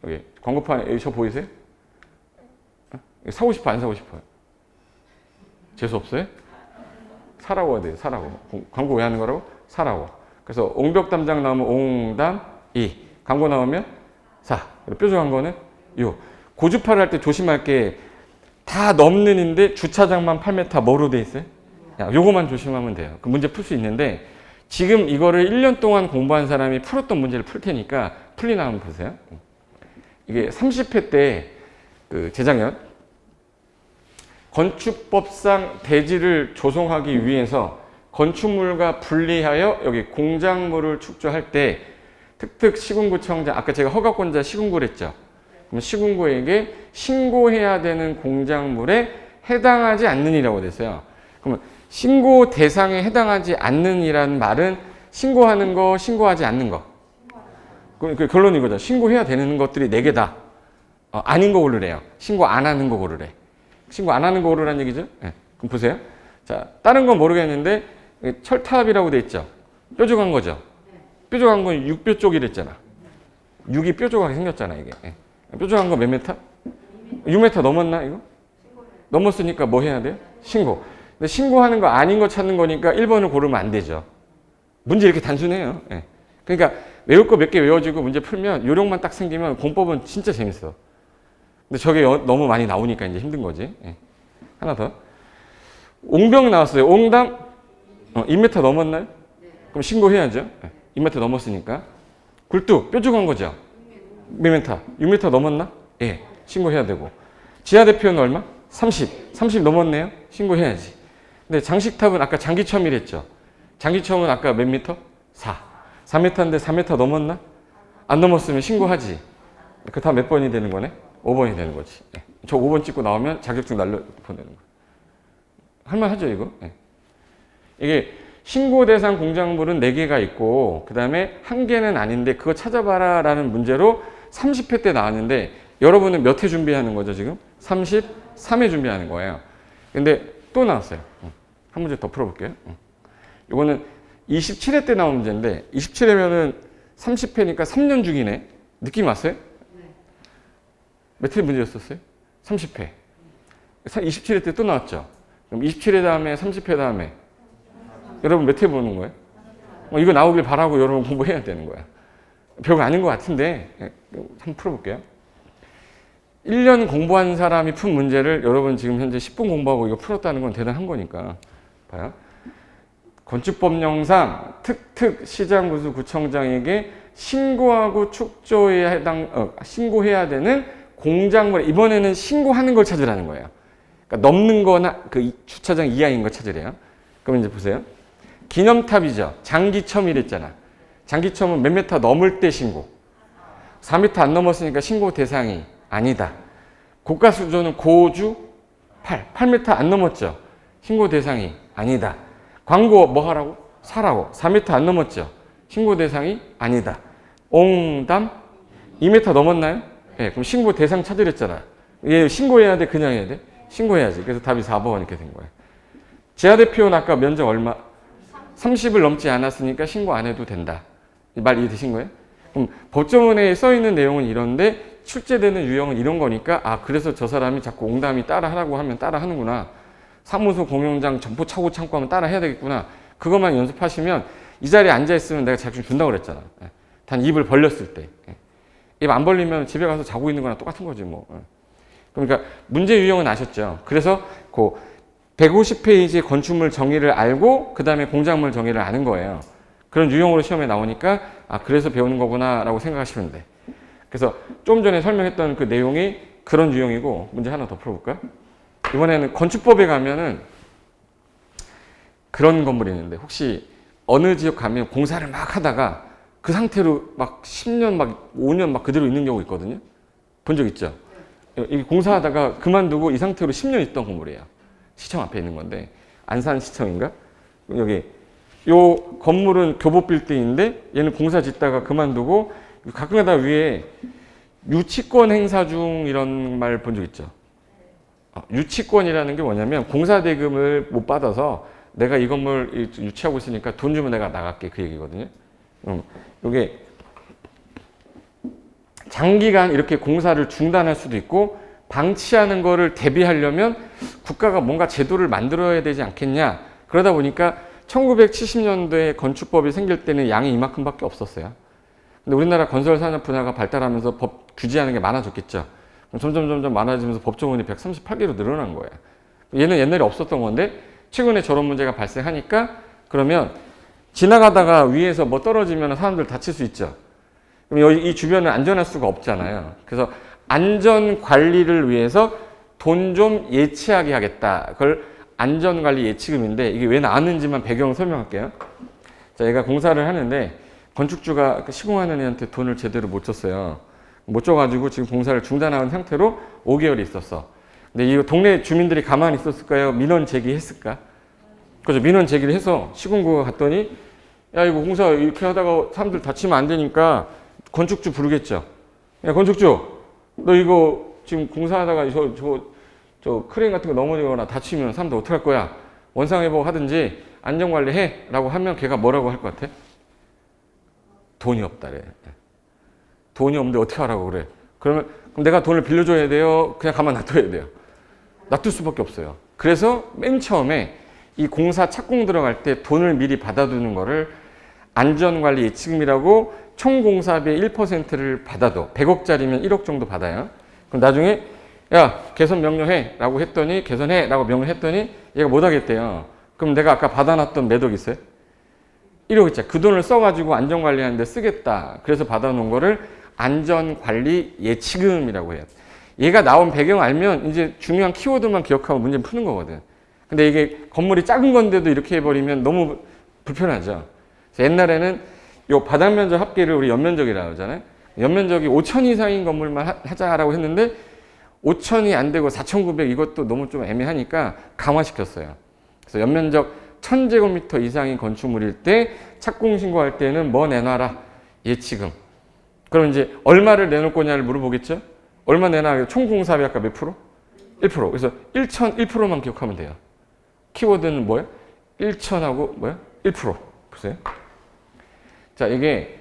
여기 광고판 여기 저 보이세요? 사고 싶어 안 사고 싶어요? 재수 없어요? 사라고 해야 돼요. 사라고. 광고 왜 하는 거라고? 사라고. 그래서 옹벽 담장 나오면 옹담 2. 광고 나오면 4. 뾰족한 거는 6. 고주파를 할 때 조심할 게 다 넘는인데 주차장만 8m 뭐로 돼 있어요? 요거만 조심하면 돼요. 그 문제 풀 수 있는데 지금 이거를 1년 동안 공부한 사람이 풀었던 문제를 풀 테니까 풀리나 한번 보세요. 이게 30회 때 그 재작년 건축법상 대지를 조성하기 위해서 건축물과 분리하여 여기 공작물을 축조할 때 특특 시군구청장, 아까 제가 허가권자 시군구를 했죠. 그럼 시군구에게 신고해야 되는 공작물에 해당하지 않는이라고 됐어요. 그러면 신고 대상에 해당하지 않는이라는 말은 신고하는 거, 신고하지 않는 거. 그 결론이 이거죠. 신고해야 되는 것들이 4개다. 아닌 거 고르래요. 신고 안 하는 거 고르래. 신고 안 하는 거 고르라는 얘기죠. 네. 그럼 보세요. 자, 다른 건 모르겠는데 철탑이라고 돼 있죠. 뾰족한 거죠. 뾰족한 건 6뼈 쪽이랬잖아. 6이 뾰족하게 생겼잖아 이게. 네. 뾰족한 거 몇 메타? 6m 넘었나 이거? 넘었으니까 뭐 해야 돼요? 신고. 근데 신고하는 거 아닌 거 찾는 거니까 1번을 고르면 안 되죠. 문제 이렇게 단순해요. 네. 그러니까 외울 거 몇 개 외워지고 문제 풀면 요령만 딱 생기면 공법은 진짜 재밌어. 근데 저게 너무 많이 나오니까 이제 힘든 거지. 네. 하나 더. 옹벽 나왔어요. 옹담 2m 넘었나요? 그럼 신고해야죠. 네. 2m 넘었으니까. 굴뚝 뾰족한 거죠. 몇 m? 6m 넘었나? 예. 신고해야 되고. 지하 대표는 얼마? 30. 30 넘었네요. 신고해야지. 근데 장식탑은 아까 장기첨이랬죠. 장기첨은 아까 몇 미터? 4. 4m인데 4m 넘었나? 안 넘었으면 신고하지. 그 다음 몇 번이 되는 거네? 5번이 되는 거지. 네. 저 5번 찍고 나오면 자격증 날려 보내는 거야. 할만하죠, 이거? 네. 이게 신고 대상 공작물은 4개가 있고, 그 다음에 1개는 아닌데, 그거 찾아봐라 라는 문제로 30회 때 나왔는데, 여러분은 몇 회 준비하는 거죠, 지금? 33회 준비하는 거예요. 근데 또 나왔어요. 한 문제 더 풀어볼게요. 이거는 27회 때 나온 문제인데 27회면은 30회니까 3년 중이네. 느낌 왔어요? 몇 회 문제였었어요? 30회. 27회 때 또 나왔죠. 그럼 27회 다음에 30회 다음에 여러분 몇 회 보는 거예요? 이거 나오길 바라고 여러분 공부해야 되는 거야. 별거 아닌 것 같은데 한번 풀어볼게요. 1년 공부한 사람이 푼 문제를 여러분 지금 현재 10분 공부하고 이거 풀었다는 건 대단한 거니까. 봐요. 건축법령상 특특 시장구수 구청장에게 신고하고 축조에 신고해야 되는 공작물, 이번에는 신고하는 걸 찾으라는 거예요. 그러니까 넘는 거나 그 주차장 이하인 거 찾으래요. 그럼 이제 보세요. 기념탑이죠. 장기첨이랬잖아. 장기첨은 몇 메타 넘을 때 신고. 4m 안 넘었으니까 신고 대상이 아니다. 고가수조는 고주 8m 안 넘었죠. 신고 대상이 아니다. 광고 뭐 하라고? 사라고. 4m 안 넘었죠. 신고 대상이 아니다. 옹담 2m 넘었나요? 네, 그럼 신고 대상 찾으랬잖아. 얘 신고해야 돼? 그냥 해야 돼? 신고해야지. 그래서 답이 4번 이렇게 된 거예요. 지하대표는 아까 면적 얼마? 30을 넘지 않았으니까 신고 안 해도 된다. 이 말 이해되신 거예요? 그럼 법조문에 써 있는 내용은 이런데 출제되는 유형은 이런 거니까 그래서 저 사람이 자꾸 옹담이 따라 하라고 하면 따라 하는구나. 사무소 공용장 점포 차고 창고 하면 따라 해야 되겠구나. 그것만 연습하시면 이 자리에 앉아 있으면 내가 자격증 준다고 그랬잖아. 단 입을 벌렸을 때. 입 안 벌리면 집에 가서 자고 있는 거랑 똑같은 거지 뭐. 그러니까 문제 유형은 아셨죠. 그래서 그 150페이지 건축물 정의를 알고 그 다음에 공작물 정의를 아는 거예요. 그런 유형으로 시험에 나오니까 그래서 배우는 거구나 라고 생각하시면 돼. 그래서 좀 전에 설명했던 그 내용이 그런 유형이고, 문제 하나 더 풀어볼까요? 이번에는 건축법에 가면은 그런 건물이 있는데, 혹시 어느 지역 가면 공사를 막 하다가 그 상태로 막 10년 막 5년 막 그대로 있는 경우 있거든요. 본 적 있죠? 이게 공사하다가 그만두고 이 상태로 10년 있던 건물이에요. 시청 앞에 있는 건데, 안산시청인가? 여기 요 건물은 교보빌딩인데 얘는 공사 짓다가 그만두고 가끔가다 위에 유치권 행사 중 이런 말 본 적 있죠? 유치권이라는 게 뭐냐면 공사 대금을 못 받아서 내가 이 건물 유치하고 있으니까 돈 주면 내가 나갈게 그 얘기거든요. 이게 장기간 이렇게 공사를 중단할 수도 있고 방치하는 거를 대비하려면 국가가 뭔가 제도를 만들어야 되지 않겠냐. 그러다 보니까 1970년도에 건축법이 생길 때는 양이 이만큼밖에 없었어요. 근데 우리나라 건설 산업 분야가 발달하면서 법 규제하는 게 많아졌겠죠. 점점 많아지면서 법조문이 138개로 늘어난 거예요. 얘는 옛날에 없었던 건데 최근에 저런 문제가 발생하니까 그러면 지나가다가 위에서 뭐 떨어지면 사람들 다칠 수 있죠. 그럼 여기 이 주변은 안전할 수가 없잖아요. 그래서 안전 관리를 위해서 돈 좀 예치하게 하겠다. 그걸 안전관리 예치금인데 이게 왜 나왔는지만 배경 설명할게요. 자, 얘가 공사를 하는데 건축주가 시공하는 애한테 돈을 제대로 못 줬어요. 못 줘가지고 지금 공사를 중단한 상태로 5개월이 있었어. 근데 이 동네 주민들이 가만히 있었을까요? 민원 제기했을까? 그래서 민원 제기를 해서 시공구가 갔더니 야 이거 공사 이렇게 하다가 사람들 다치면 안 되니까 건축주 부르겠죠. 야 건축주 너 이거 지금 공사하다가 저 크레인 같은 거 넘어지거나 다치면 사람들 어떡할 거야? 원상회복 하든지 안전관리 해 라고 하면 걔가 뭐라고 할 것 같아? 돈이 없다래. 돈이 없는데 어떻게 하라고 그래? 그럼 내가 돈을 빌려줘야 돼요? 그냥 가만 놔둬야 돼요? 놔둘 수밖에 없어요. 그래서 맨 처음에 이 공사 착공 들어갈 때 돈을 미리 받아두는 거를 안전관리 예치금이라고 총 공사비의 1%를 받아도 100억짜리면 1억 정도 받아요. 그럼 나중에 야 개선 명령해 라고 했더니 개선해 라고 명령했더니 얘가 못 하겠대요. 그럼 내가 아까 받아놨던 몇 억 있어요? 1억 있잖아. 그 돈을 써가지고 안전관리하는데 쓰겠다. 그래서 받아놓은 거를 안전관리 예치금이라고 해요. 얘가 나온 배경 알면 이제 중요한 키워드만 기억하고 문제 푸는 거거든. 근데 이게 건물이 작은 건데도 이렇게 해버리면 너무 불편하죠. 옛날에는 요 바닥 면적 합계를 우리 연면적이라고 하잖아요. 연면적이 5천 이상인 건물만 하자라고 했는데 5천이 안 되고 4,900 이것도 너무 좀 애매하니까 강화시켰어요. 그래서 연면적 1,000제곱미터 이상인 건축물일 때 착공 신고할 때는 뭐 내놔라? 예치금. 그럼 이제 얼마를 내놓을 거냐를 물어보겠죠? 얼마 내놔? 총 공사비 아까 몇 프로? 1%. 그래서 1천 1%만 기억하면 돼요. 키워드는 뭐예요? 1천하고 뭐야? 1%. 보세요. 자, 이게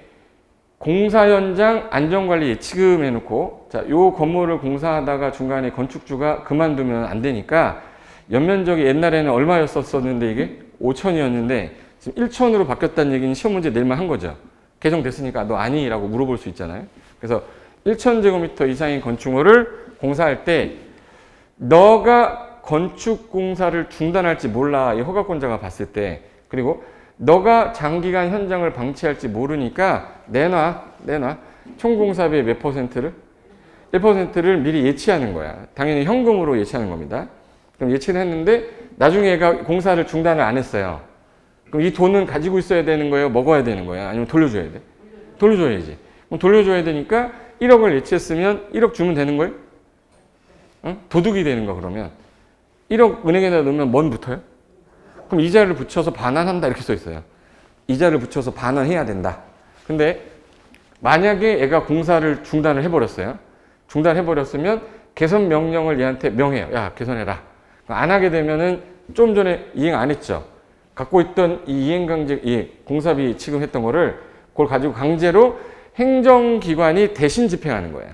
공사 현장 안전관리 예치금 해놓고 자, 요 건물을 공사하다가 중간에 건축주가 그만두면 안 되니까 연면적이 옛날에는 얼마였었는데 이게 5천이었는데 지금 1천으로 바뀌었다는 얘기는 시험 문제 낼만 한 거죠. 개정됐으니까 너 아니라고 물어볼 수 있잖아요. 그래서 1,000제곱미터 이상인 건축물을 공사할 때 너가 건축 공사를 중단할지 몰라. 이 허가권자가 봤을 때. 그리고 너가 장기간 현장을 방치할지 모르니까 내놔. 총 공사비의 몇 %를? 1%를 미리 예치하는 거야. 당연히 현금으로 예치하는 겁니다. 그럼 예치를 했는데 나중에 얘가 공사를 중단을 안 했어요. 그럼 이 돈은 가지고 있어야 되는 거예요? 먹어야 되는 거야? 아니면 돌려줘야 돼? 돌려줘야지. 그럼 돌려줘야 되니까 1억을 예치했으면 1억 주면 되는 거예요? 응? 도둑이 되는 거 그러면. 1억 은행에다 넣으면 뭔 붙어요? 그럼 이자를 붙여서 반환한다 이렇게 써 있어요. 이자를 붙여서 반환해야 된다. 근데 만약에 얘가 공사를 중단을 해버렸어요. 중단해버렸으면 개선 명령을 얘한테 명해요. 야 개선해라. 안 하게 되면은 좀 전에 이행 안 했죠. 갖고 있던 이 이행강제 공사비 지급했던 거를 그걸 가지고 강제로 행정기관이 대신 집행하는 거예요.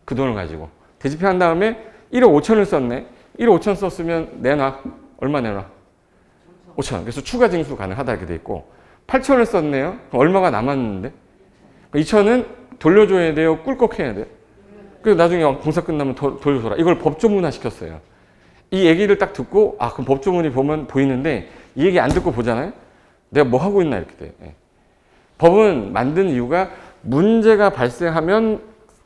그 돈을 가지고. 대집행한 다음에 1억 5천을 썼네. 1억 5천 썼으면 내놔. 얼마 내놔? 5천. 그래서 추가 징수 가능하다 이렇게 돼 있고 8천을 썼네요. 그럼 얼마가 남았는데? 2천은 돌려줘야 돼요? 꿀꺽해야 돼요? 그래서 나중에 공사 끝나면 돌려줘라. 이걸 법조문화 시켰어요. 이 얘기를 딱 듣고 아 그럼 법조문이 보면 보이는데 이 얘기 안 듣고 보잖아요. 내가 뭐 하고 있나 이렇게 돼요. 예. 법은 만든 이유가 문제가 발생하면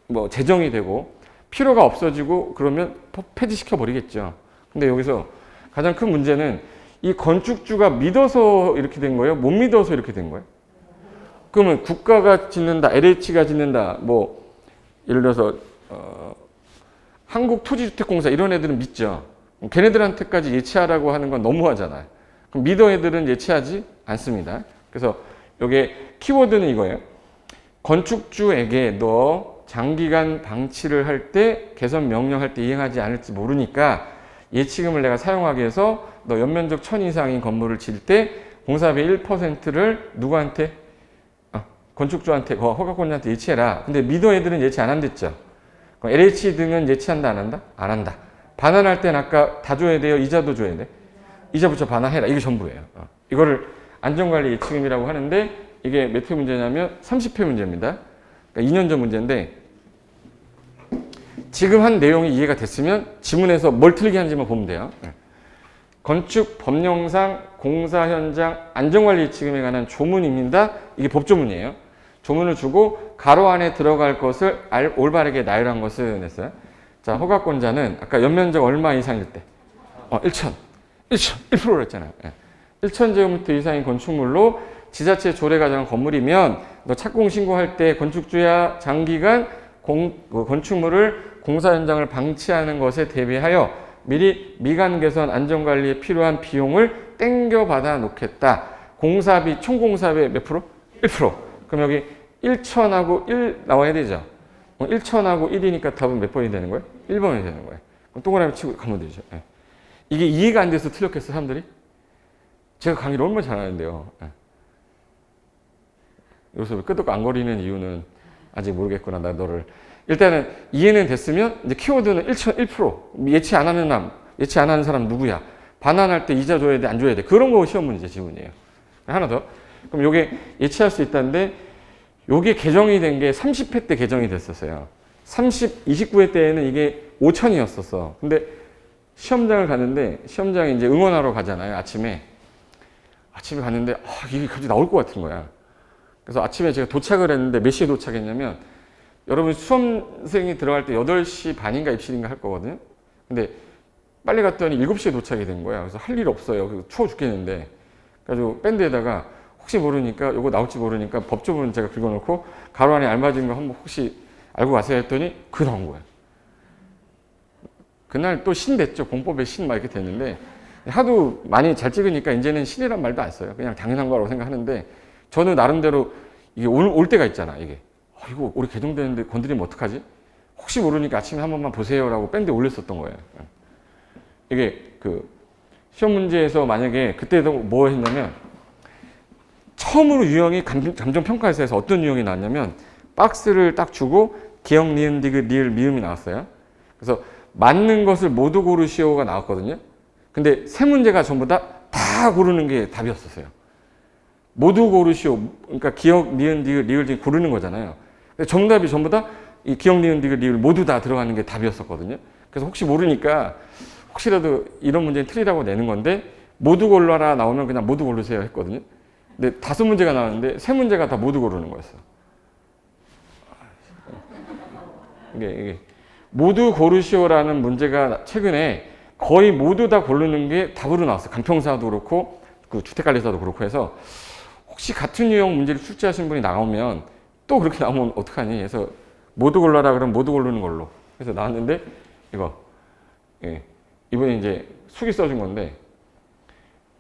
뭐 제정이 되고 필요가 없어지고 그러면 법 폐지시켜 버리겠죠. 근데 여기서 가장 큰 문제는 이 건축주가 믿어서 이렇게 된 거예요? 못 믿어서 이렇게 된 거예요? 그러면 국가가 짓는다, LH가 짓는다, 뭐 예를 들어서 한국토지주택공사 이런 애들은 믿죠. 걔네들한테까지 예치하라고 하는 건 너무하잖아요. 그럼 믿어 애들은 예치하지 않습니다. 그래서 이게 키워드는 이거예요. 건축주에게 너 장기간 방치를 할 때 개선 명령할 때 이행하지 않을지 모르니까 예치금을 내가 사용하게 해서 너 연면적 1000 이상인 건물을 지을 때 공사비 1%를 누구한테? 건축주한테, 허가권자한테 예치해라. 근데 미더 애들은 예치 안 한댔죠. LH 등은 예치한다, 안 한다? 안 한다. 반환할 땐 아까 다 줘야 돼요? 이자도 줘야 돼? 이자 붙여 반환해라. 이게 전부예요. 이거를 안전관리 예치금이라고 하는데 이게 몇 회 문제냐면 30회 문제입니다. 그러니까 2년 전 문제인데 지금 한 내용이 이해가 됐으면 지문에서 뭘 틀리게 하는지만 보면 돼요. 건축 법령상 공사 현장 안전관리 예치금에 관한 조문입니다. 이게 법조문이에요. 조문을 주고 가로 안에 들어갈 것을 올바르게 나열한 것을 냈어요. 자, 허가권자는 아까 연면적 얼마 이상일 때? 1,000% 했잖아요. 1,000제곱미터 이상인 건축물로 지자체 조례가 정한 건물이면 너 착공 신고할 때 건축주야 장기간 건축물을 공사 현장을 방치하는 것에 대비하여 미리 미관 개선 안전관리에 필요한 비용을 땡겨 받아 놓겠다. 공사비, 총 공사비의 몇 프로? 1%. 그럼 여기 1,000하고 1 나와야 되죠. 1,000하고 1이니까 답은 몇 번이 되는 거예요? 1번이 되는 거예요. 그럼 동그라미 치고 가면 되죠. 이게 이해가 안 돼서 틀렸겠어, 사람들이? 제가 강의를 얼마나 잘하는데요. 여기서 끄덕 안 거리는 이유는 아직 모르겠구나, 나 너를. 일단은 이해는 됐으면 이제 키워드는 1% 예치 안 하는 사람 누구야? 반환할 때 이자 줘야 돼, 안 줘야 돼? 그런 거 시험 문제 지문이에요. 하나 더. 그럼 요게 예치할 수 있다는데 요게 개정이 된 게 30회 때 개정이 됐었어요. 29회 때에는 이게 5,000이었었어. 근데 시험장을 갔는데 시험장에 이제 응원하러 가잖아요. 아침에 갔는데 이게 갑자기 나올 것 같은 거야. 그래서 아침에 제가 도착을 했는데 몇 시에 도착했냐면 여러분 수험생이 들어갈 때 8시 반인가 입실인가 할 거거든요. 근데 빨리 갔더니 7시에 도착이 된 거야. 그래서 할 일 없어요. 그래서 추워 죽겠는데. 그래가지고 밴드에다가 혹시 모르니까 이거 나올지 모르니까 법조문 제가 긁어놓고 가로 안에 알맞은 거 한번 혹시 알고 가세요 했더니 그게 나온 거야. 그날 또 신 됐죠. 공법에 신 막 이렇게 됐는데 하도 많이 잘 찍으니까 이제는 신이란 말도 안 써요. 그냥 당연한 거라고 생각하는데 저는 나름대로 이게 올 때가 있잖아. 이게 이거 우리 개정되는데 건드리면 어떡하지? 혹시 모르니까 아침에 한 번만 보세요라고 밴드에 올렸었던 거예요. 이게 그 시험 문제에서 만약에 그때도 뭐 했냐면 처음으로 유형이 감정평가에서 어떤 유형이 나왔냐면 박스를 딱 주고 기억, 니은, 디귿, 리을, 미음이 나왔어요. 그래서 맞는 것을 모두 고르시오가 나왔거든요. 근데 세 문제가 전부 다 고르는 게 답이었었어요. 모두 고르시오. 그러니까 기억, 니은, 디귿, 리을 중에 고르는 거잖아요. 근데 정답이 전부 다 이 기억, 니은, 디귿, 리을 모두 다 들어가는 게 답이었었거든요. 그래서 혹시 모르니까 혹시라도 이런 문제는 틀리다고 내는 건데 모두 골라라 나오면 그냥 모두 고르세요 했거든요. 근데 5문제가 나왔는데 3문제가 다 모두 고르는 거였어. 이게 모두 고르시오라는 문제가 최근에 거의 모두 다 고르는 게 답으로 나왔어요. 간평사도 그렇고 그 주택관리사도 그렇고 해서 혹시 같은 유형 문제를 출제하신 분이 나오면 또 그렇게 나오면 어떡하니? 해서 모두 골라라 그러면 모두 고르는 걸로 해서 나왔는데 이거 이번에 이제 숙이 써준 건데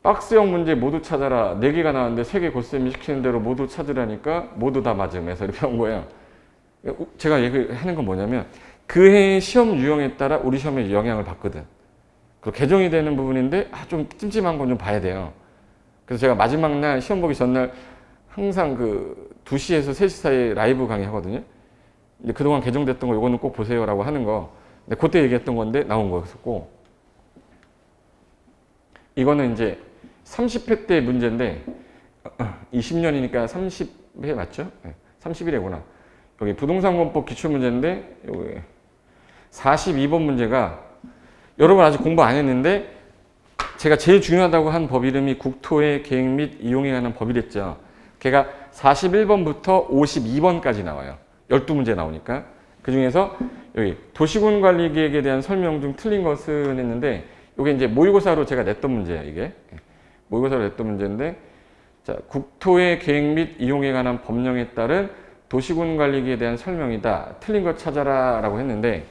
박스형 문제 모두 찾아라 4개가 나왔는데 3개 고쌤이 시키는 대로 모두 찾으라니까 모두 다 맞음해서 이렇게 한 거예요. 제가 얘기하는 건 뭐냐면 그 해의 시험 유형에 따라 우리 시험에 영향을 받거든. 그리고 개정이 되는 부분인데 좀 찜찜한 건 좀 봐야 돼요. 그래서 제가 마지막 날 시험 보기 전날 항상 그 2시에서 3시 사이에 라이브 강의 하거든요. 근데 그동안 개정됐던 거 이거는 꼭 보세요라고 하는 거. 근데 그때 얘기했던 건데 나온 거였었고 이거는 이제 30회 때 문제인데 20년이니까 30회 맞죠? 31회구나. 여기 부동산권법 기출문제인데 여기 42번 문제가 여러분 아직 공부 안 했는데 제가 제일 중요하다고 한 법 이름이 국토의 계획 및 이용에 관한 법이랬죠. 걔가 41번부터 52번까지 나와요. 12문제 나오니까. 그 중에서 여기 도시군관리계획에 대한 설명 중 틀린 것은 했는데 이게 이제 모의고사로 제가 냈던 문제예요. 이게 모의고사로 냈던 문제인데 자, 국토의 계획 및 이용에 관한 법령에 따른 도시군관리계획에 대한 설명이다. 틀린 것 찾아라 라고 했는데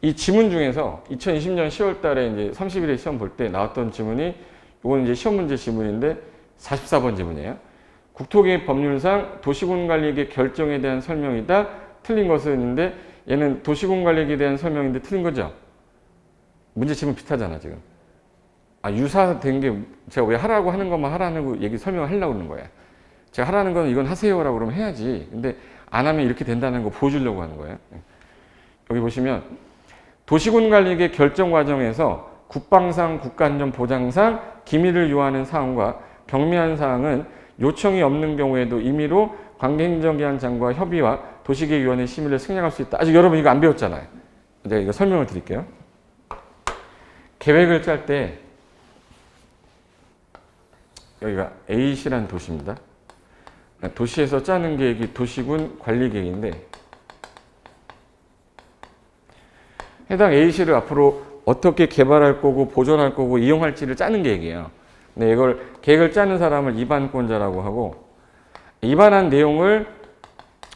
이 지문 중에서 2020년 10월 달에 이제 30일에 시험 볼 때 나왔던 지문이 이건 이제 시험 문제 지문인데 44번 지문이에요. 국토계획 법률상 도시군관리계획 결정에 대한 설명이다. 틀린 것은 있는데 얘는 도시군관리계획에 대한 설명인데 틀린 거죠. 문제집은 비슷하잖아 지금. 유사된 게 제가 왜 하라고 하는 것만 하라는 얘기 설명을 하려고 그러는 거예요. 제가 하라는 건 이건 하세요라고 그러면 해야지. 근데 안 하면 이렇게 된다는 거 보여주려고 하는 거예요. 여기 보시면 도시군 관리계 결정 과정에서 국방상, 국가안전 보장상 기밀을 요하는 사항과 경미한 사항은 요청이 없는 경우에도 임의로 관계행정기관장과 협의와 도시계획위원회 심의를 생략할 수 있다. 아직 여러분 이거 안 배웠잖아요. 제가 이거 설명을 드릴게요. 계획을 짤 때 여기가 A시라는 도시입니다. 도시에서 짜는 계획이 도시군 관리계획인데 해당 A시를 앞으로 어떻게 개발할 거고 보존할 거고 이용할지를 짜는 계획이에요. 근데 이걸 계획을 짜는 사람을 입안권자라고 하고 입안한 내용을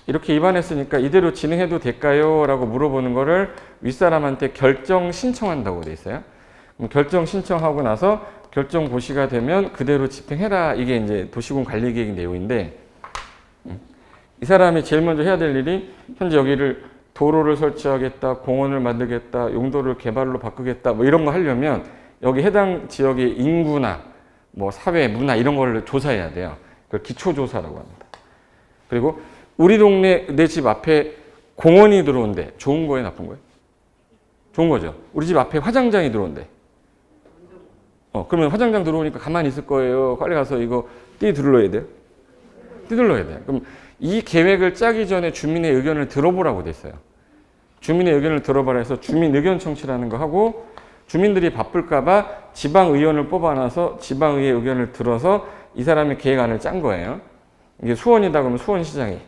이렇게 입안했으니까 이대로 진행해도 될까요? 라고 물어보는 거를 윗사람한테 결정 신청한다고 돼 있어요. 그럼 결정 신청하고 나서 결정 고시가 되면 그대로 집행해라. 이게 이제 도시군 관리계획 내용인데 이 사람이 제일 먼저 해야 될 일이 현재 여기를 도로를 설치하겠다, 공원을 만들겠다, 용도를 개발로 바꾸겠다, 뭐 이런 거 하려면 여기 해당 지역의 인구나 뭐 사회, 문화 이런 거를 조사해야 돼요. 그걸 기초조사라고 합니다. 그리고 우리 동네 내 집 앞에 공원이 들어온대. 좋은 거예요, 나쁜 거예요? 좋은 거죠. 우리 집 앞에 화장장이 들어온대. 그러면 화장장 들어오니까 가만히 있을 거예요. 빨리 가서 이거 띠 둘러야 돼요. 띠 둘러야 돼요. 그럼 이 계획을 짜기 전에 주민의 의견을 들어보라고 돼 있어요. 주민의 의견을 들어봐라 해서 주민 의견 청취라는 거 하고 주민들이 바쁠까봐 지방의원을 뽑아놔서 지방의회 의견을 들어서 이 사람의 계획안을 짠 거예요. 이게 수원이다 그러면 수원시장이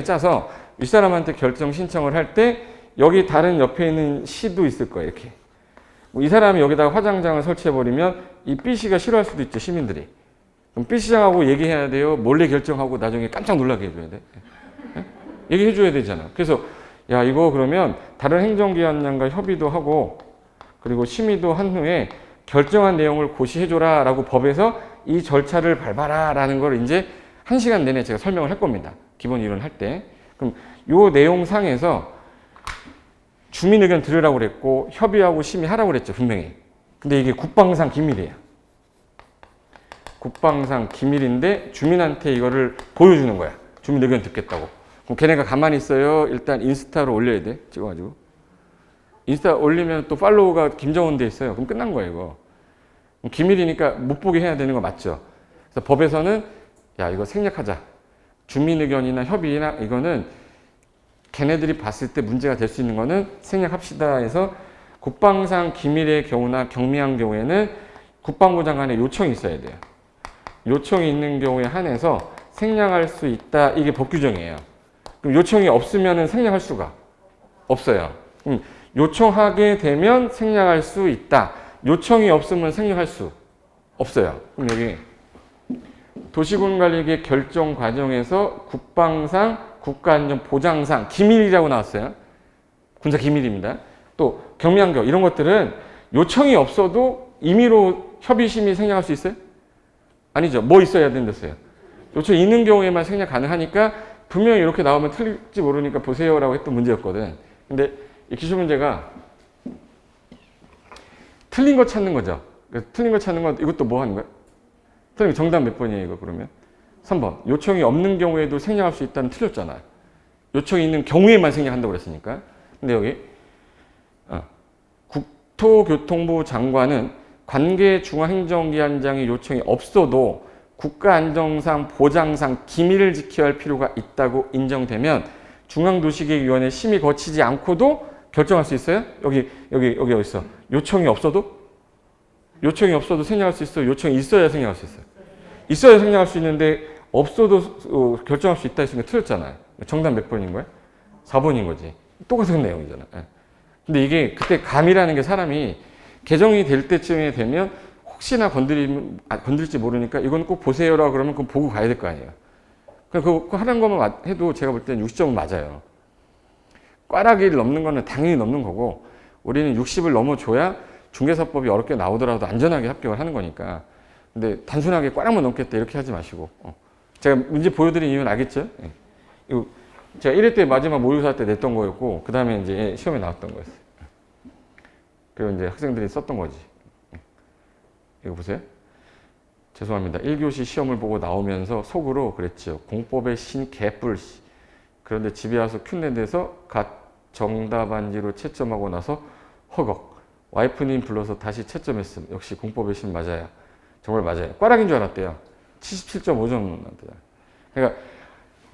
짜서 이 사람한테 결정 신청을 할 때 여기 다른 옆에 있는 시도 있을 거예요. 이렇게. 이 사람이 여기다가 화장장을 설치해버리면 이 B씨가 싫어할 수도 있죠. 시민들이. 그럼 B시장하고 얘기해야 돼요. 몰래 결정하고 나중에 깜짝 놀라게 해줘야 돼. 얘기해줘야 되잖아. 그래서 야 이거 그러면 다른 행정기관장과 협의도 하고 그리고 심의도 한 후에 결정한 내용을 고시해줘라 라고 법에서 이 절차를 밟아라 라는 걸 이제 1시간 내내 제가 설명을 할 겁니다. 기본 이론 할 때. 그럼 요 내용상에서 주민 의견 들으라고 그랬고 협의하고 심의하라고 그랬죠. 분명히. 근데 이게 국방상 기밀이에요. 국방상 기밀인데 주민한테 이거를 보여주는 거야. 주민 의견 듣겠다고. 그럼 걔네가 가만히 있어요. 일단 인스타로 올려야 돼. 찍어가지고. 인스타 올리면 또 팔로우가 김정은 돼 있어요. 그럼 끝난 거예요, 이거. 기밀이니까 못 보게 해야 되는 거 맞죠? 그래서 법에서는 야, 이거 생략하자. 주민 의견이나 협의나 이거는 걔네들이 봤을 때 문제가 될 수 있는 거는 생략합시다 해서 국방상 기밀의 경우나 경미한 경우에는 국방부 장관의 요청이 있어야 돼요. 요청이 있는 경우에 한해서 생략할 수 있다. 이게 법 규정이에요. 그럼 요청이 없으면 생략할 수가 없어요. 요청하게 되면 생략할 수 있다. 요청이 없으면 생략할 수 없어요. 그럼 여기 도시군 관리계 결정 과정에서 국방상, 국가안전 보장상 기밀이라고 나왔어요. 군사 기밀입니다. 또 경미한 경우 이런 것들은 요청이 없어도 임의로 협의 심의 생략할 수 있어요? 아니죠. 뭐 있어야 된댔어요. 요청이 있는 경우에만 생략 가능하니까 분명히 이렇게 나오면 틀릴지 모르니까 보세요라고 했던 문제였거든. 근데 이 기출 문제가 틀린 거 찾는 거죠. 틀린 거 찾는 건 이것도 뭐 하는 거야? 틀린 거 정답 몇 번이에요, 이거 그러면? 3번. 요청이 없는 경우에도 생략할 수 있다는 틀렸잖아요. 요청이 있는 경우에만 생략한다고 그랬으니까. 근데 여기 국토교통부 장관은 관계 중앙행정기관장의 요청이 없어도 국가안정상 보장상 기밀을 지켜야 할 필요가 있다고 인정되면 중앙도시계획위원회 심의 거치지 않고도 결정할 수 있어요? 여기 어디 있어? 요청이 없어도? 요청이 없어도 생략할 수 있어요? 요청이 있어야 생략할 수 있어요? 있어야 생략할 수 있는데 없어도 결정할 수 있다 했으니까 틀렸잖아요. 정답 몇 번인 거야? 4번인 거지. 똑같은 내용이잖아. 근데 이게 그때 감이라는 게 사람이 개정이 될 때쯤에 되면 혹시나 건들지 모르니까 이건 꼭 보세요라고 그러면 그거 보고 가야 될 거 아니에요. 그거 하는 것만 해도 제가 볼 때는 60점은 맞아요. 꽈라기를 넘는 거는 당연히 넘는 거고 우리는 60을 넘어줘야 중개사법이 어렵게 나오더라도 안전하게 합격을 하는 거니까. 근데 단순하게 꽈락만 넘겠다 이렇게 하지 마시고. 제가 문제 보여드린 이유는 알겠죠? 이거 제가 1회 때 마지막 모의고사 때 냈던 거였고 그 다음에 이제 시험에 나왔던 거였어요. 그리고 이제 학생들이 썼던 거지. 이거 보세요. 죄송합니다. 1교시 시험을 보고 나오면서 속으로 그랬죠. 공법의 신 개뿔. 그런데 집에 와서 큐넷에서 갓 정답안지로 채점하고 나서 허걱. 와이프님 불러서 다시 채점했음. 역시 공법의 신 맞아요. 정말 맞아요. 꽈락인 줄 알았대요. 77.5점 나왔대요. 그러니까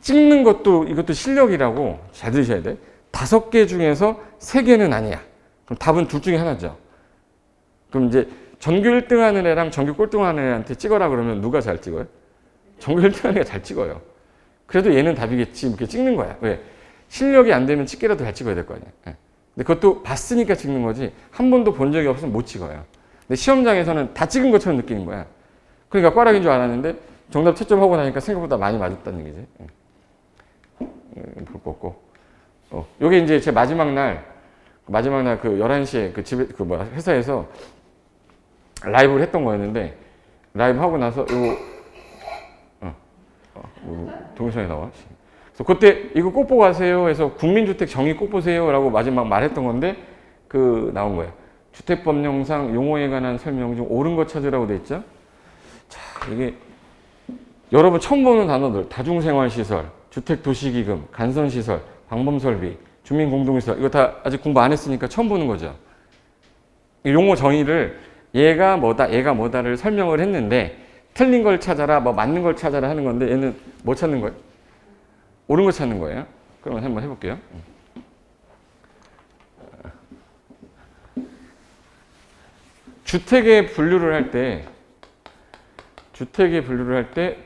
찍는 것도 이것도 실력이라고 잘 들으셔야 돼. 5개 중에서 3개는 아니야. 그럼 답은 둘 중에 하나죠. 그럼 이제 전교 1등 하는 애랑 전교 꼴등 하는 애한테 찍어라 그러면 누가 잘 찍어요? 전교 1등 하는 애가 잘 찍어요. 그래도 얘는 답이겠지. 이렇게 찍는 거야. 왜? 실력이 안 되면 찍기라도 잘 찍어야 될 거 아니야. 근데 그것도 봤으니까 찍는 거지. 한 번도 본 적이 없으면 못 찍어요. 근데 시험장에서는 다 찍은 것처럼 느끼는 거야. 그러니까 꽈락인 줄 알았는데 정답 채점하고 나니까 생각보다 많이 맞았다는 얘기지. 볼 거 없고. 요게 이제 제 마지막 날 그 11시에 그 집에, 회사에서 라이브를 했던 거였는데, 라이브 하고 나서 동영상에 나와. 그래서 그때 이거 꼭 보고 가세요 해서 국민주택 정의 꼭 보세요라고 마지막 말했던 건데, 나온 거예요. 주택법령상 용어에 관한 설명 중 옳은 거 찾으라고 돼 있죠? 자, 이게 여러분 처음 보는 단어들, 다중생활시설, 주택도시기금, 간선시설, 방범설비, 주민공동시설, 이거 다 아직 공부 안 했으니까 처음 보는 거죠. 용어 정의를 얘가 뭐다를 설명을 했는데 틀린 걸 찾아라, 맞는 걸 찾아라 하는 건데 얘는 뭐 찾는 거예요? 옳은 거 찾는 거예요. 그러면 한번 해볼게요. 주택의 분류를 할 때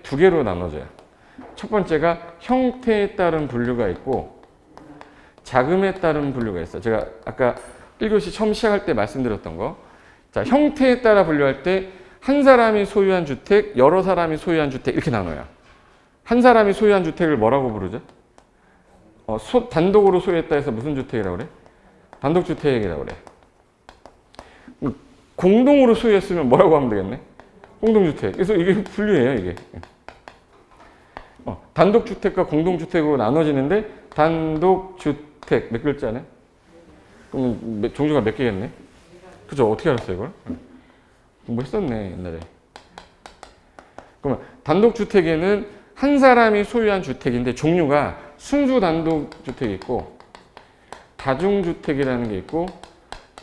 두 개로 나눠져요. 첫 번째가 형태에 따른 분류가 있고 자금에 따른 분류가 있어요. 제가 아까 1교시 처음 시작할 때 말씀드렸던 거. 자, 형태에 따라 분류할 때 한 사람이 소유한 주택, 여러 사람이 소유한 주택 이렇게 나눠요. 한 사람이 소유한 주택을 뭐라고 부르죠? 단독으로 소유했다 해서 무슨 주택이라고 그래? 단독주택이라고 그래. 공동으로 소유했으면 뭐라고 하면 되겠네? 공동주택. 그래서 이게 분류예요, 이게. 단독주택과 공동주택으로 나눠지는데 단독주택 몇 글자네? 그럼 종류가 몇 개겠네? 그죠? 어떻게 알았어요, 이걸? 공부했었네, 옛날에. 그러면 단독주택에는 한 사람이 소유한 주택인데 종류가 순수 단독주택이 있고 다중주택이라는 게 있고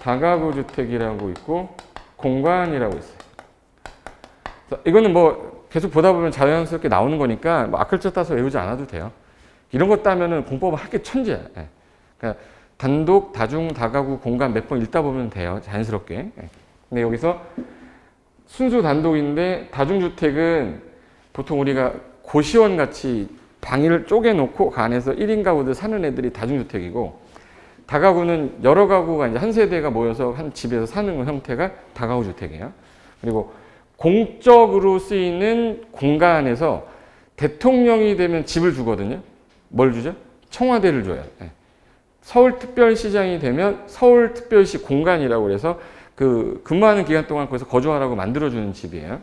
다가구 주택이라고 있고 공간이라고 있어요. 이거는 계속 보다 보면 자연스럽게 나오는 거니까 앞글자 따서 외우지 않아도 돼요. 이런 거 따면은 공법은 할 게 천재야. 그러니까 단독, 다중, 다가구, 공간 몇 번 읽다 보면 돼요. 자연스럽게. 근데 여기서 순수 단독인데 다중주택은 보통 우리가 고시원 같이 방을 쪼개놓고 그 안에서 1인 가구들 사는 애들이 다중주택이고 다가구는 여러 가구가 이제 한 세대가 모여서 한 집에서 사는 형태가 다가구 주택이에요. 그리고 공적으로 쓰이는 공간에서 대통령이 되면 집을 주거든요. 뭘 주죠? 청와대를 줘요. 서울특별시장이 되면 서울특별시 공간이라고 그래서 근무하는 기간 동안 거기서 거주하라고 만들어주는 집이에요.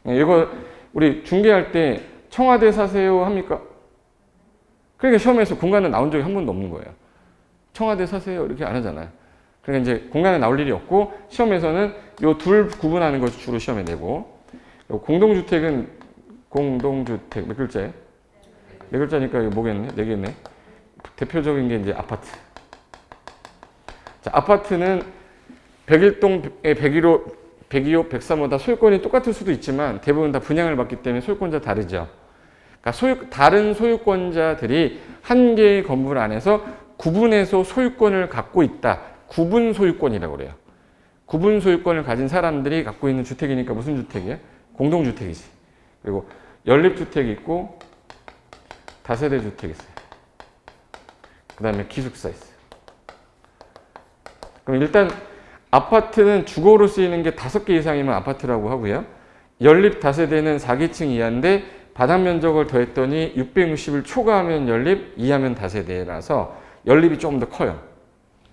이거 우리 중개할 때 청와대 사세요 합니까? 그러니까 시험에서 공간은 나온 적이 한 번도 없는 거예요. 청와대 사세요 이렇게 안 하잖아요. 그러니까 이제 공간에 나올 일이 없고 시험에서는 요 둘 구분하는 것을 주로 시험에 내고 공동주택은 공동주택 몇 글자예요? 네 글자니까 이거 뭐겠네? 네 개네. 대표적인 게 이제 아파트. 자, 아파트는 101동에 101호, 102호, 103호 다 소유권이 똑같을 수도 있지만 대부분 다 분양을 받기 때문에 소유권자 다르죠. 그러니까 다른 소유권자들이 한 개의 건물 안에서 구분해서 소유권을 갖고 있다. 구분 소유권이라고 그래요. 구분 소유권을 가진 사람들이 갖고 있는 주택이니까 무슨 주택이에요? 공동주택이지. 그리고 연립주택이 있고 다세대 주택이 있어요. 그 다음에 기숙사 있어요. 그럼 일단 아파트는 주거로 쓰이는 게 5개 이상이면 아파트라고 하고요. 연립 다세대는 4계층 이하인데 바닥 면적을 더했더니 660을 초과하면 연립, 이하면 다세대라서 연립이 조금 더 커요.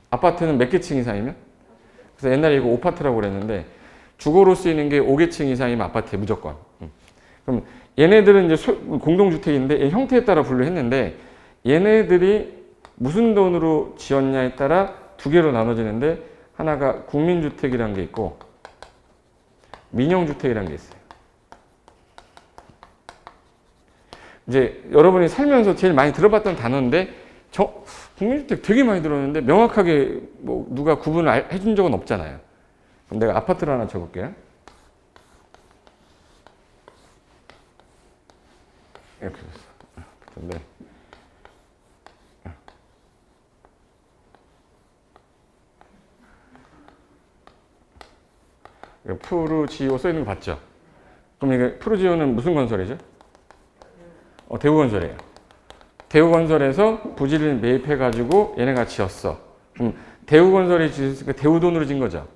아파트는 몇 개층 이상이면? 그래서 옛날에 이거 오파트라고 그랬는데 주거로 쓰이는 게 5계층 이상이면 아파트에 무조건. 그럼 얘네들은 이제 공동주택인데 형태에 따라 분류했는데 얘네들이 무슨 돈으로 지었냐에 따라 두 개로 나눠지는데 하나가 국민주택이라는 게 있고 민영주택이라는 게 있어요. 이제 여러분이 살면서 제일 많이 들어봤던 단어인데 국민주택 되게 많이 들었는데 명확하게 뭐 누가 구분을 해준 적은 없잖아요. 그럼 내가 아파트를 하나 적을게요. 이렇게 됐어. 근데 푸르지오 써 있는 거 봤죠? 그럼 이게 푸르지오는 무슨 건설이죠? 대우건설이에요. 대우건설에서 부지를 매입해가지고 얘네가 지었어. 그럼 대우건설이 지었으니까 대우 돈으로 진 거죠.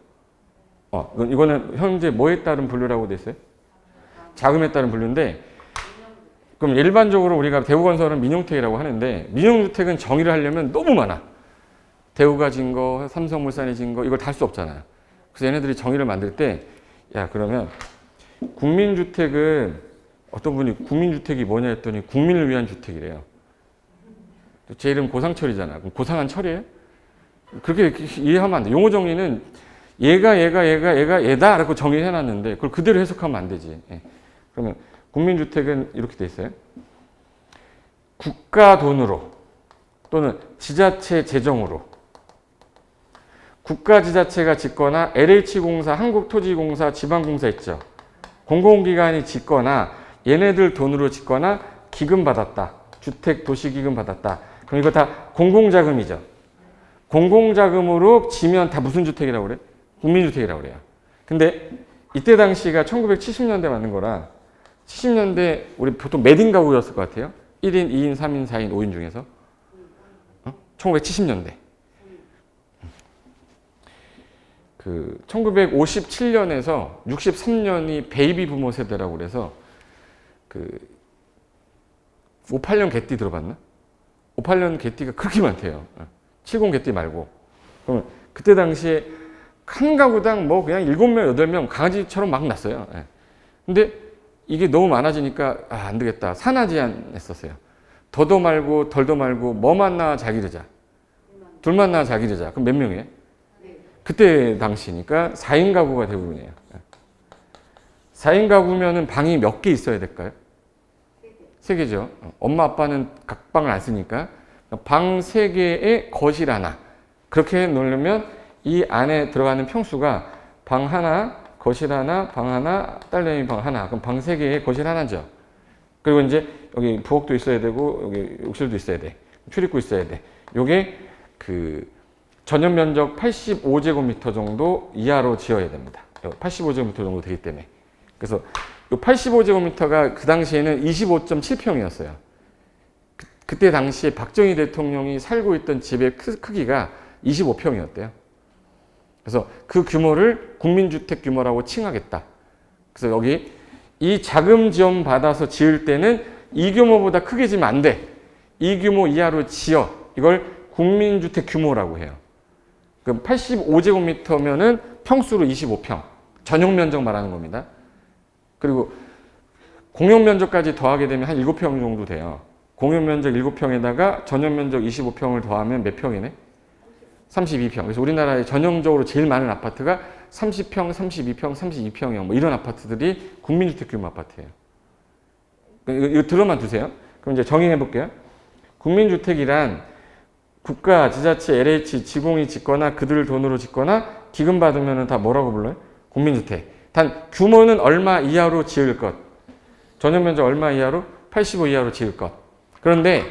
이거는 현재 뭐에 따른 분류라고 돼 있어요? 자금에 따른 분류인데, 그럼 일반적으로 우리가 대우건설은 민영주택이라고 하는데 민영주택은 정의를 하려면 너무 많아. 대우가 진 거, 삼성물산이 진 거 이걸 다 할 수 없잖아요. 그래서 얘네들이 정의를 만들 때, 야 그러면 국민주택은 어떤 분이 국민주택이 뭐냐 했더니 국민을 위한 주택이래요. 제 이름 고상철이잖아. 그럼 고상한 철이에요? 그렇게 이해하면 안 돼. 용어 정의는 얘가 얘다 라고 정의해놨는데 그걸 그대로 해석하면 안 되지. 그러면 국민주택은 이렇게 돼 있어요. 국가 돈으로 또는 지자체 재정으로 국가 지자체가 짓거나 LH공사, 한국토지공사, 지방공사 있죠. 공공기관이 짓거나 얘네들 돈으로 짓거나 기금 받았다. 주택 도시기금 받았다. 그럼 이거 다 공공자금이죠. 공공자금으로 지면 다 무슨 주택이라고 그래? 국민주택이라고 그래요. 근데 이때 당시가 1970년대 맞는 거라 70년대 우리 보통 매딩 가구였을 것 같아요. 1인, 2인, 3인, 4인, 5인 중에서 1970년대. 1957년에서 63년이 베이비 부모 세대라고 그래서 58년 개띠 들어봤나? 58년 개띠가 그렇게 많대요. 70 개띠 말고. 그러면 그때 당시에 한 가구당 뭐 그냥 7명, 8명 강아지처럼 막 났어요. 근데 이게 너무 많아지니까 안 되겠다. 산하 제한했었어요. 더도 말고 덜도 말고 뭐만 낳아 잘 기르자. 둘만 낳아 잘 기르자. 그럼 몇 명이에요? 그때 당시니까 4인 가구가 대부분이에요. 4인 가구면은 방이 몇 개 있어야 될까요? 3개죠. 엄마 아빠는 각 방을 안 쓰니까 방 3개에 거실 하나. 그렇게 놓으려면 이 안에 들어가는 평수가 방 하나, 거실 하나, 방 하나, 딸내미 방 하나. 그럼 방 3개에 거실 하나죠. 그리고 이제 여기 부엌도 있어야 되고 여기 욕실도 있어야 돼. 출입구 있어야 돼. 요게 전용 면적 85제곱미터 정도 이하로 지어야 됩니다. 85제곱미터 정도 되기 때문에. 그래서 이 85제곱미터가 그 당시에는 25.7평이었어요. 그때 당시에 박정희 대통령이 살고 있던 집의 크기가 25평이었대요. 그래서 그 규모를 국민주택 규모라고 칭하겠다. 그래서 여기 이 자금 지원 받아서 지을 때는 이 규모보다 크게 지면 안 돼. 이 규모 이하로 지어. 이걸 국민주택 규모라고 해요. 그럼 85제곱미터면은 평수로 25평. 전용 면적 말하는 겁니다. 그리고 공용 면적까지 더하게 되면 한 7평 정도 돼요. 공용 면적 7평에다가 전용 면적 25평을 더하면 몇 평이네? 32평. 그래서 우리나라에 전형적으로 제일 많은 아파트가 30평, 32평, 32평형 뭐 이런 아파트들이 국민주택 규모 아파트예요. 이거 들어만 두세요. 그럼 이제 정의해 볼게요. 국민주택이란 국가, 지자체, LH, 지공이 짓거나 그들 돈으로 짓거나 기금 받으면 다 뭐라고 불러요? 국민주택. 단 규모는 얼마 이하로 지을 것. 전용 면적 얼마 이하로? 85 이하로 지을 것. 그런데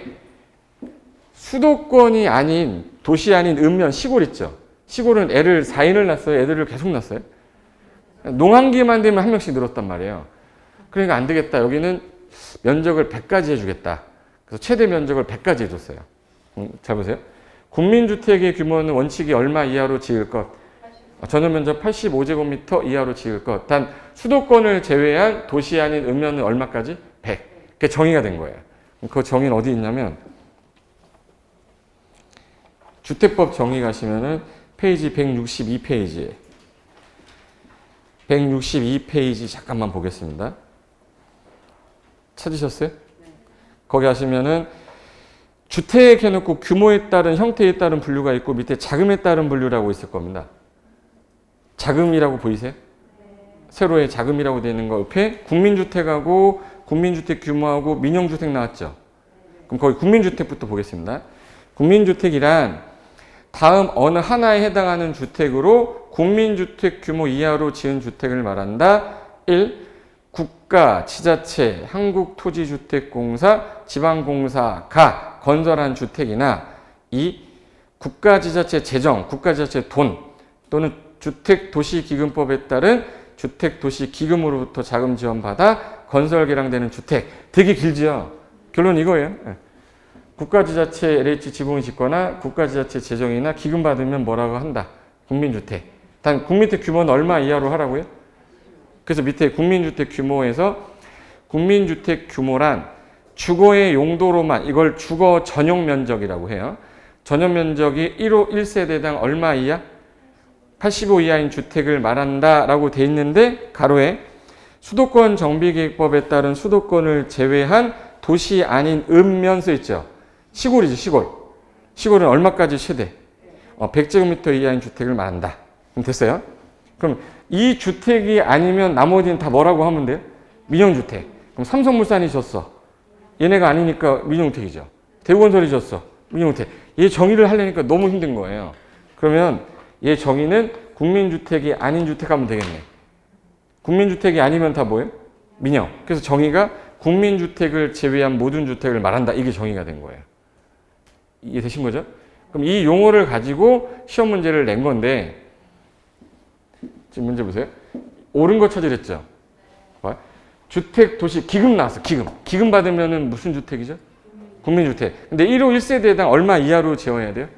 수도권이 아닌 도시 아닌 읍면 시골 있죠. 시골은 애를 4인을 낳았어요. 애들을 계속 낳았어요. 농한기만 되면 한 명씩 늘었단 말이에요. 그러니까 안 되겠다. 여기는 면적을 100가지 해주겠다. 그래서 최대 면적을 100가지 해줬어요. 잘 보세요. 국민주택의 규모는 원칙이 얼마 이하로 지을 것? 전용 면적 85제곱미터 이하로 지을 것. 단 수도권을 제외한 도시 아닌 읍면은 얼마까지? 100. 그게 정의가 된 거예요. 그 정의는 어디 있냐면 주택법 정의 가시면은 페이지 162페이지에 162페이지 잠깐만 보겠습니다. 찾으셨어요? 네. 거기 하시면은 주택 해놓고 규모에 따른 형태에 따른 분류가 있고 밑에 자금에 따른 분류라고 있을 겁니다. 자금이라고 보이세요? 세로에 자금이라고 되어 있는 거 옆에 국민주택하고 국민주택 규모하고 민영주택 나왔죠. 그럼 거기 국민주택부터 보겠습니다. 국민주택이란 다음 어느 하나에 해당하는 주택으로 국민주택 규모 이하로 지은 주택을 말한다. 1. 국가, 지자체, 한국토지주택공사, 지방공사가 건설한 주택이나 2. 국가, 지자체 재정, 국가, 지자체 돈 또는 주택도시기금법에 따른 주택도시기금으로부터 자금 지원받아 건설 개량되는 주택. 되게 길지요. 결론 이거예요. 국가지자체 LH 지분이 짓거나 국가지자체 재정이나 기금 받으면 뭐라고 한다. 국민주택. 단 국민주택 규모는 얼마 이하로 하라고요? 그래서 밑에 국민주택 규모에서 국민주택 규모란 주거의 용도로만 이걸 주거 전용 면적이라고 해요. 전용 면적이 1호 1세대당 얼마 이하? 85 이하인 주택을 말한다라고 돼 있는데 가로에 수도권 정비계획법에 따른 수도권을 제외한 도시 아닌 읍면 써 있죠. 시골이지 시골. 시골은 얼마까지 최대? 100제곱미터 이하인 주택을 말한다. 그럼 됐어요? 그럼 이 주택이 아니면 나머지는 다 뭐라고 하면 돼요? 민영주택. 그럼 삼성물산이 졌어. 얘네가 아니니까 민영주택이죠. 대우건설이 졌어. 민영주택. 얘 정의를 하려니까 너무 힘든 거예요. 그러면 얘 정의는 국민주택이 아닌 주택 하면 되겠네. 국민주택이 아니면 다 뭐예요? 민영. 그래서 정의가 국민주택을 제외한 모든 주택을 말한다. 이게 정의가 된 거예요. 이해되신 거죠? 그럼 이 용어를 가지고 시험 문제를 낸 건데 지금 문제 보세요. 옳은 거 찾으랬죠? 주택, 도시, 기금 나왔어. 기금. 기금 받으면은 무슨 주택이죠? 국민주택. 근데 1호 1세대당 얼마 이하로 지어야 돼요?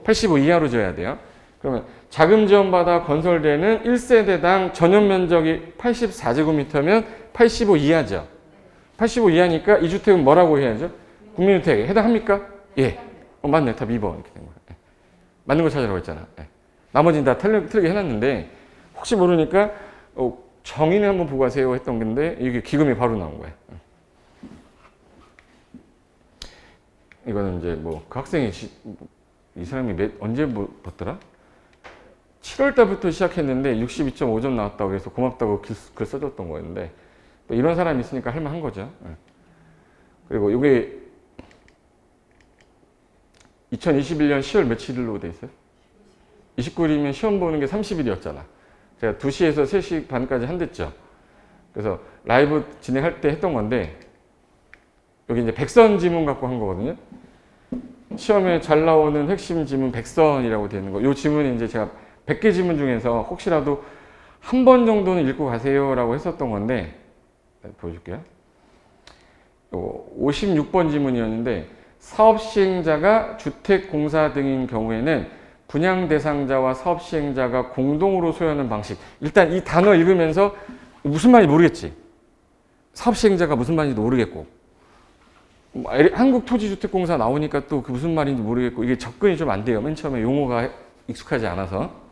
85 이하로 지어야 돼요. 그러면 자금 지원받아 건설되는 1세대당 전용 면적이 84제곱미터면 85 이하죠. 85 이하니까 이 주택은 뭐라고 해야죠? 국민주택에 해당합니까? 예. 맞네. 답 2번 이렇게 된 거예요. 예. 맞는 거 찾으라고 했잖아. 예. 나머지는 다 틀리게 해놨는데 혹시 모르니까 정의는 한번 보고 가세요 했던 건데 이게 기금이 바로 나온 거예요. 이거는 이제 뭐 그 학생이 이 사람이 언제 봤더라? 7월 달부터 시작했는데 62.5점 나왔다고 해서 고맙다고 글 써줬던 거였는데 또 이런 사람이 있으니까 할만한 거죠. 그리고 이게 2021년 10월 며칠로 돼 있어요? 29일이면 시험 보는 게 30일이었잖아. 제가 2시에서 3시 반까지 한댔죠. 그래서 라이브 진행할 때 했던 건데 여기 이제 100선 지문 갖고 한 거거든요. 시험에 잘 나오는 핵심 지문 100선이라고 되어 있는 거. 이 지문이 이제 제가 100개 지문 중에서 혹시라도 한 번 정도는 읽고 가세요라고 했었던 건데 보여줄게요. 56번 지문이었는데 사업시행자가 주택공사 등인 경우에는 분양 대상자와 사업시행자가 공동으로 소유하는 방식. 일단 이 단어 읽으면서 무슨 말인지 모르겠지. 사업시행자가 무슨 말인지도 모르겠고 한국토지주택공사 나오니까 또 그 무슨 말인지 모르겠고 이게 접근이 좀 안 돼요. 맨 처음에 용어가 익숙하지 않아서.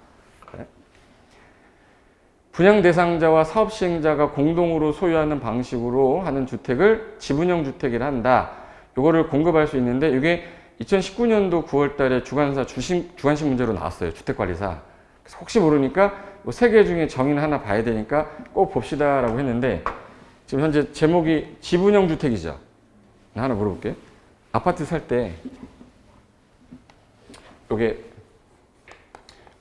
분양 대상자와 사업시행자가 공동으로 소유하는 방식으로 하는 주택을 지분형 주택이라 한다. 이거를 공급할 수 있는데 이게 2019년도 9월 달에 주관식 문제로 나왔어요. 주택관리사. 그래서 혹시 모르니까 세 개 중에 정의는 하나 봐야 되니까 꼭 봅시다라고 했는데 지금 현재 제목이 지분형 주택이죠. 하나 물어볼게요. 아파트 살 때 이게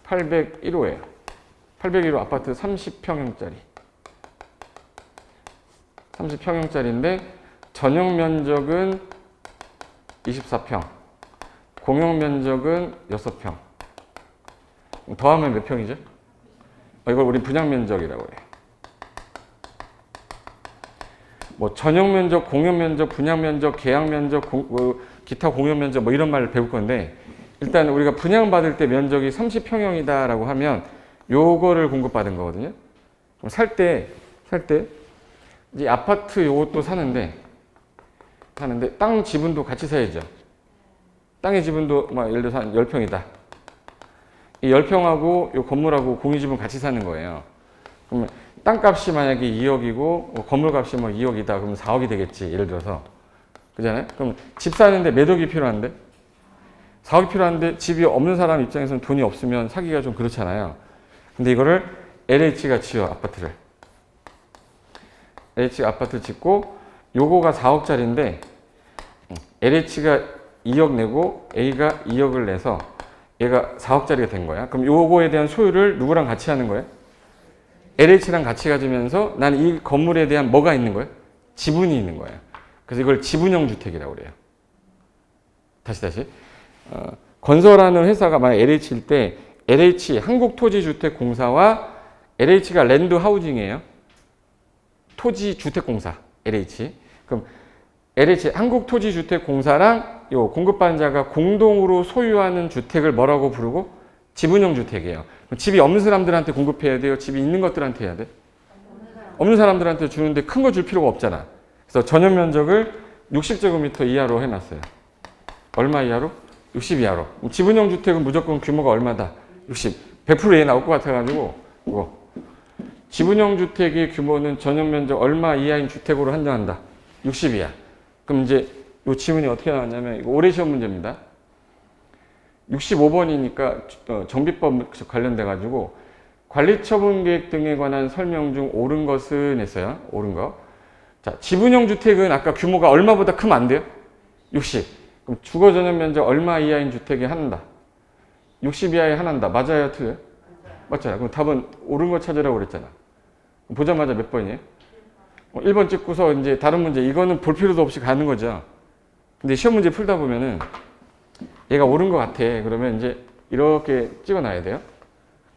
801호예요. 801호 아파트 30평형짜리. 30평형짜리인데 전용 면적은 24평. 공용 면적은 6평. 더하면 몇 평이죠? 이걸 우리 분양 면적이라고 해요. 뭐 전용 면적, 공용 면적, 분양 면적, 계약 면적, 기타 공용 면적 뭐 이런 말을 배울 건데 일단 우리가 분양 받을 때 면적이 30평형이다라고 하면 요거를 공급받은 거거든요. 그럼 살 때 이제 아파트 요것도 사는데 땅 지분도 같이 사야죠. 땅의 지분도 막 예를 들어서 한 10평이다. 이 10평하고 요 건물하고 공유지분 같이 사는 거예요. 그러면 땅값이 만약에 2억이고 건물값이 뭐 2억이다. 그러면 4억이 되겠지. 예를 들어서. 그잖아요? 그럼 집 사는데 몇 억이 필요한데? 4억이 필요한데 집이 없는 사람 입장에서는 돈이 없으면 사기가 좀 그렇잖아요. 근데 이거를 LH가 지어, 아파트를. LH가 아파트를 짓고 요거가 4억짜리인데 LH가 2억 내고 A가 2억을 내서 얘가 4억짜리가 된 거야. 그럼 요거에 대한 소유를 누구랑 같이 하는 거야? LH랑 같이 가지면서 난 이 건물에 대한 뭐가 있는 거야? 지분이 있는 거야. 그래서 이걸 지분형 주택이라고 그래요. 다시. 건설하는 회사가 만약 LH일 때 LH 한국토지주택공사와 LH가 랜드하우징이에요. 토지주택공사 LH. 그럼 LH 한국토지주택공사랑 요 공급받는 자가 공동으로 소유하는 주택을 뭐라고 부르고? 지분형 주택이에요. 그럼 집이 없는 사람들한테 공급해야 돼요? 집이 있는 것들한테 해야 돼? 없는 사람들한테 주는데 큰 거 줄 필요가 없잖아. 그래서 전용 면적을 60제곱미터 이하로 해놨어요. 얼마 이하로? 60 이하로. 지분형 주택은 무조건 규모가 얼마다? 60. 100% 얘 나올 것 같아가지고 이거. 지분형 주택의 규모는 전용 면적 얼마 이하인 주택으로 한정한다. 60 이하. 그럼 이제 이 지문이 어떻게 나왔냐면 이거 올해 시험 문제입니다. 65번이니까 정비법 관련돼 가지고 관리처분 계획 등에 관한 설명 중 옳은 것은 했어요. 옳은 거. 자, 지분형 주택은 아까 규모가 얼마보다 크면 안 돼요? 60. 그럼 주거 전용 면적 얼마 이하인 주택에 한다. 60 이하에 한한다. 맞아요, 틀려요? 맞잖아. 그럼 답은 옳은 거 찾으라고 그랬잖아. 보자마자 몇 번이에요? 1번 찍고서 이제 다른 문제, 이거는 볼 필요도 없이 가는 거죠. 근데 시험 문제 풀다 보면은 얘가 옳은 것 같아. 그러면 이제 이렇게 찍어 놔야 돼요.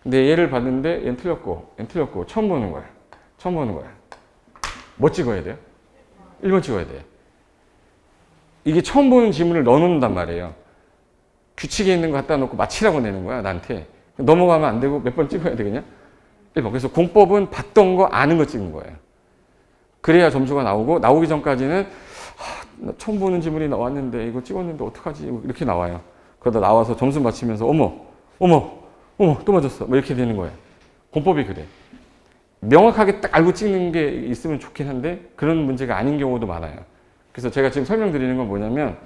근데 얘를 봤는데 얘는 틀렸고, 얘는 틀렸고, 처음 보는 거야. 처음 보는 거야. 뭐 찍어야 돼요? 1번 찍어야 돼. 이게 처음 보는 지문을 넣어놓는단 말이에요. 규칙에 있는 거 갖다 놓고 맞히라고 내는 거야, 나한테. 넘어가면 안 되고 몇 번 찍어야 되겠냐? 1번. 그래서 공법은 봤던 거, 아는 거 찍은 거예요. 그래야 점수가 나오고, 나오기 전까지는 나 처음 보는 지문이 나왔는데 이거 찍었는데 어떡하지? 이렇게 나와요. 그러다 나와서 점수 맞히면서 어머 또 맞았어. 뭐 이렇게 되는 거예요. 공법이 그래. 명확하게 딱 알고 찍는 게 있으면 좋긴 한데 그런 문제가 아닌 경우도 많아요. 그래서 제가 지금 설명드리는 건 뭐냐면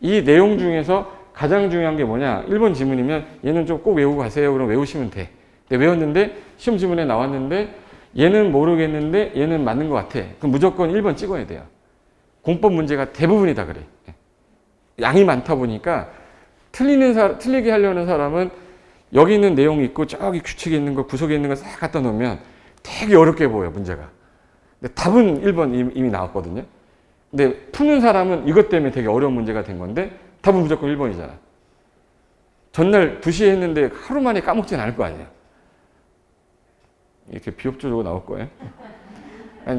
이 내용 중에서 가장 중요한 게 뭐냐? 1번 지문이면 얘는 좀 꼭 외우고 가세요. 그럼 외우시면 돼. 근데 외웠는데 시험 지문에 나왔는데 얘는 모르겠는데 얘는 맞는 것 같아. 그럼 무조건 1번 찍어야 돼요. 공법 문제가 대부분이 다 그래. 양이 많다 보니까 틀리게 하려는 사람은 여기 있는 내용이 있고 저기 규칙에 있는 거, 구석에 있는 거 싹 갖다 놓으면 되게 어렵게 보여, 문제가. 근데 답은 1번 이미 나왔거든요. 근데 푸는 사람은 이것 때문에 되게 어려운 문제가 된 건데 답은 무조건 1번이잖아. 전날 2시에 했는데 하루 만에 까먹진 않을 거 아니에요. 이렇게 비협조적으로 나올 거예요.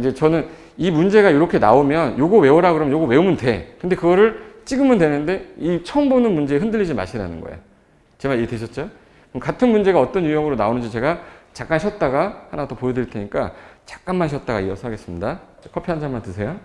이제 저는 이 문제가 이렇게 나오면 요거 외우라 그러면 요거 외우면 돼. 근데 그거를 찍으면 되는데 이 처음 보는 문제에 흔들리지 마시라는 거예요. 제 말 이해되셨죠? 그럼 같은 문제가 어떤 유형으로 나오는지 제가 잠깐 쉬었다가 하나 더 보여드릴 테니까 잠깐만 쉬었다가 이어서 하겠습니다. 커피 한 잔만 드세요.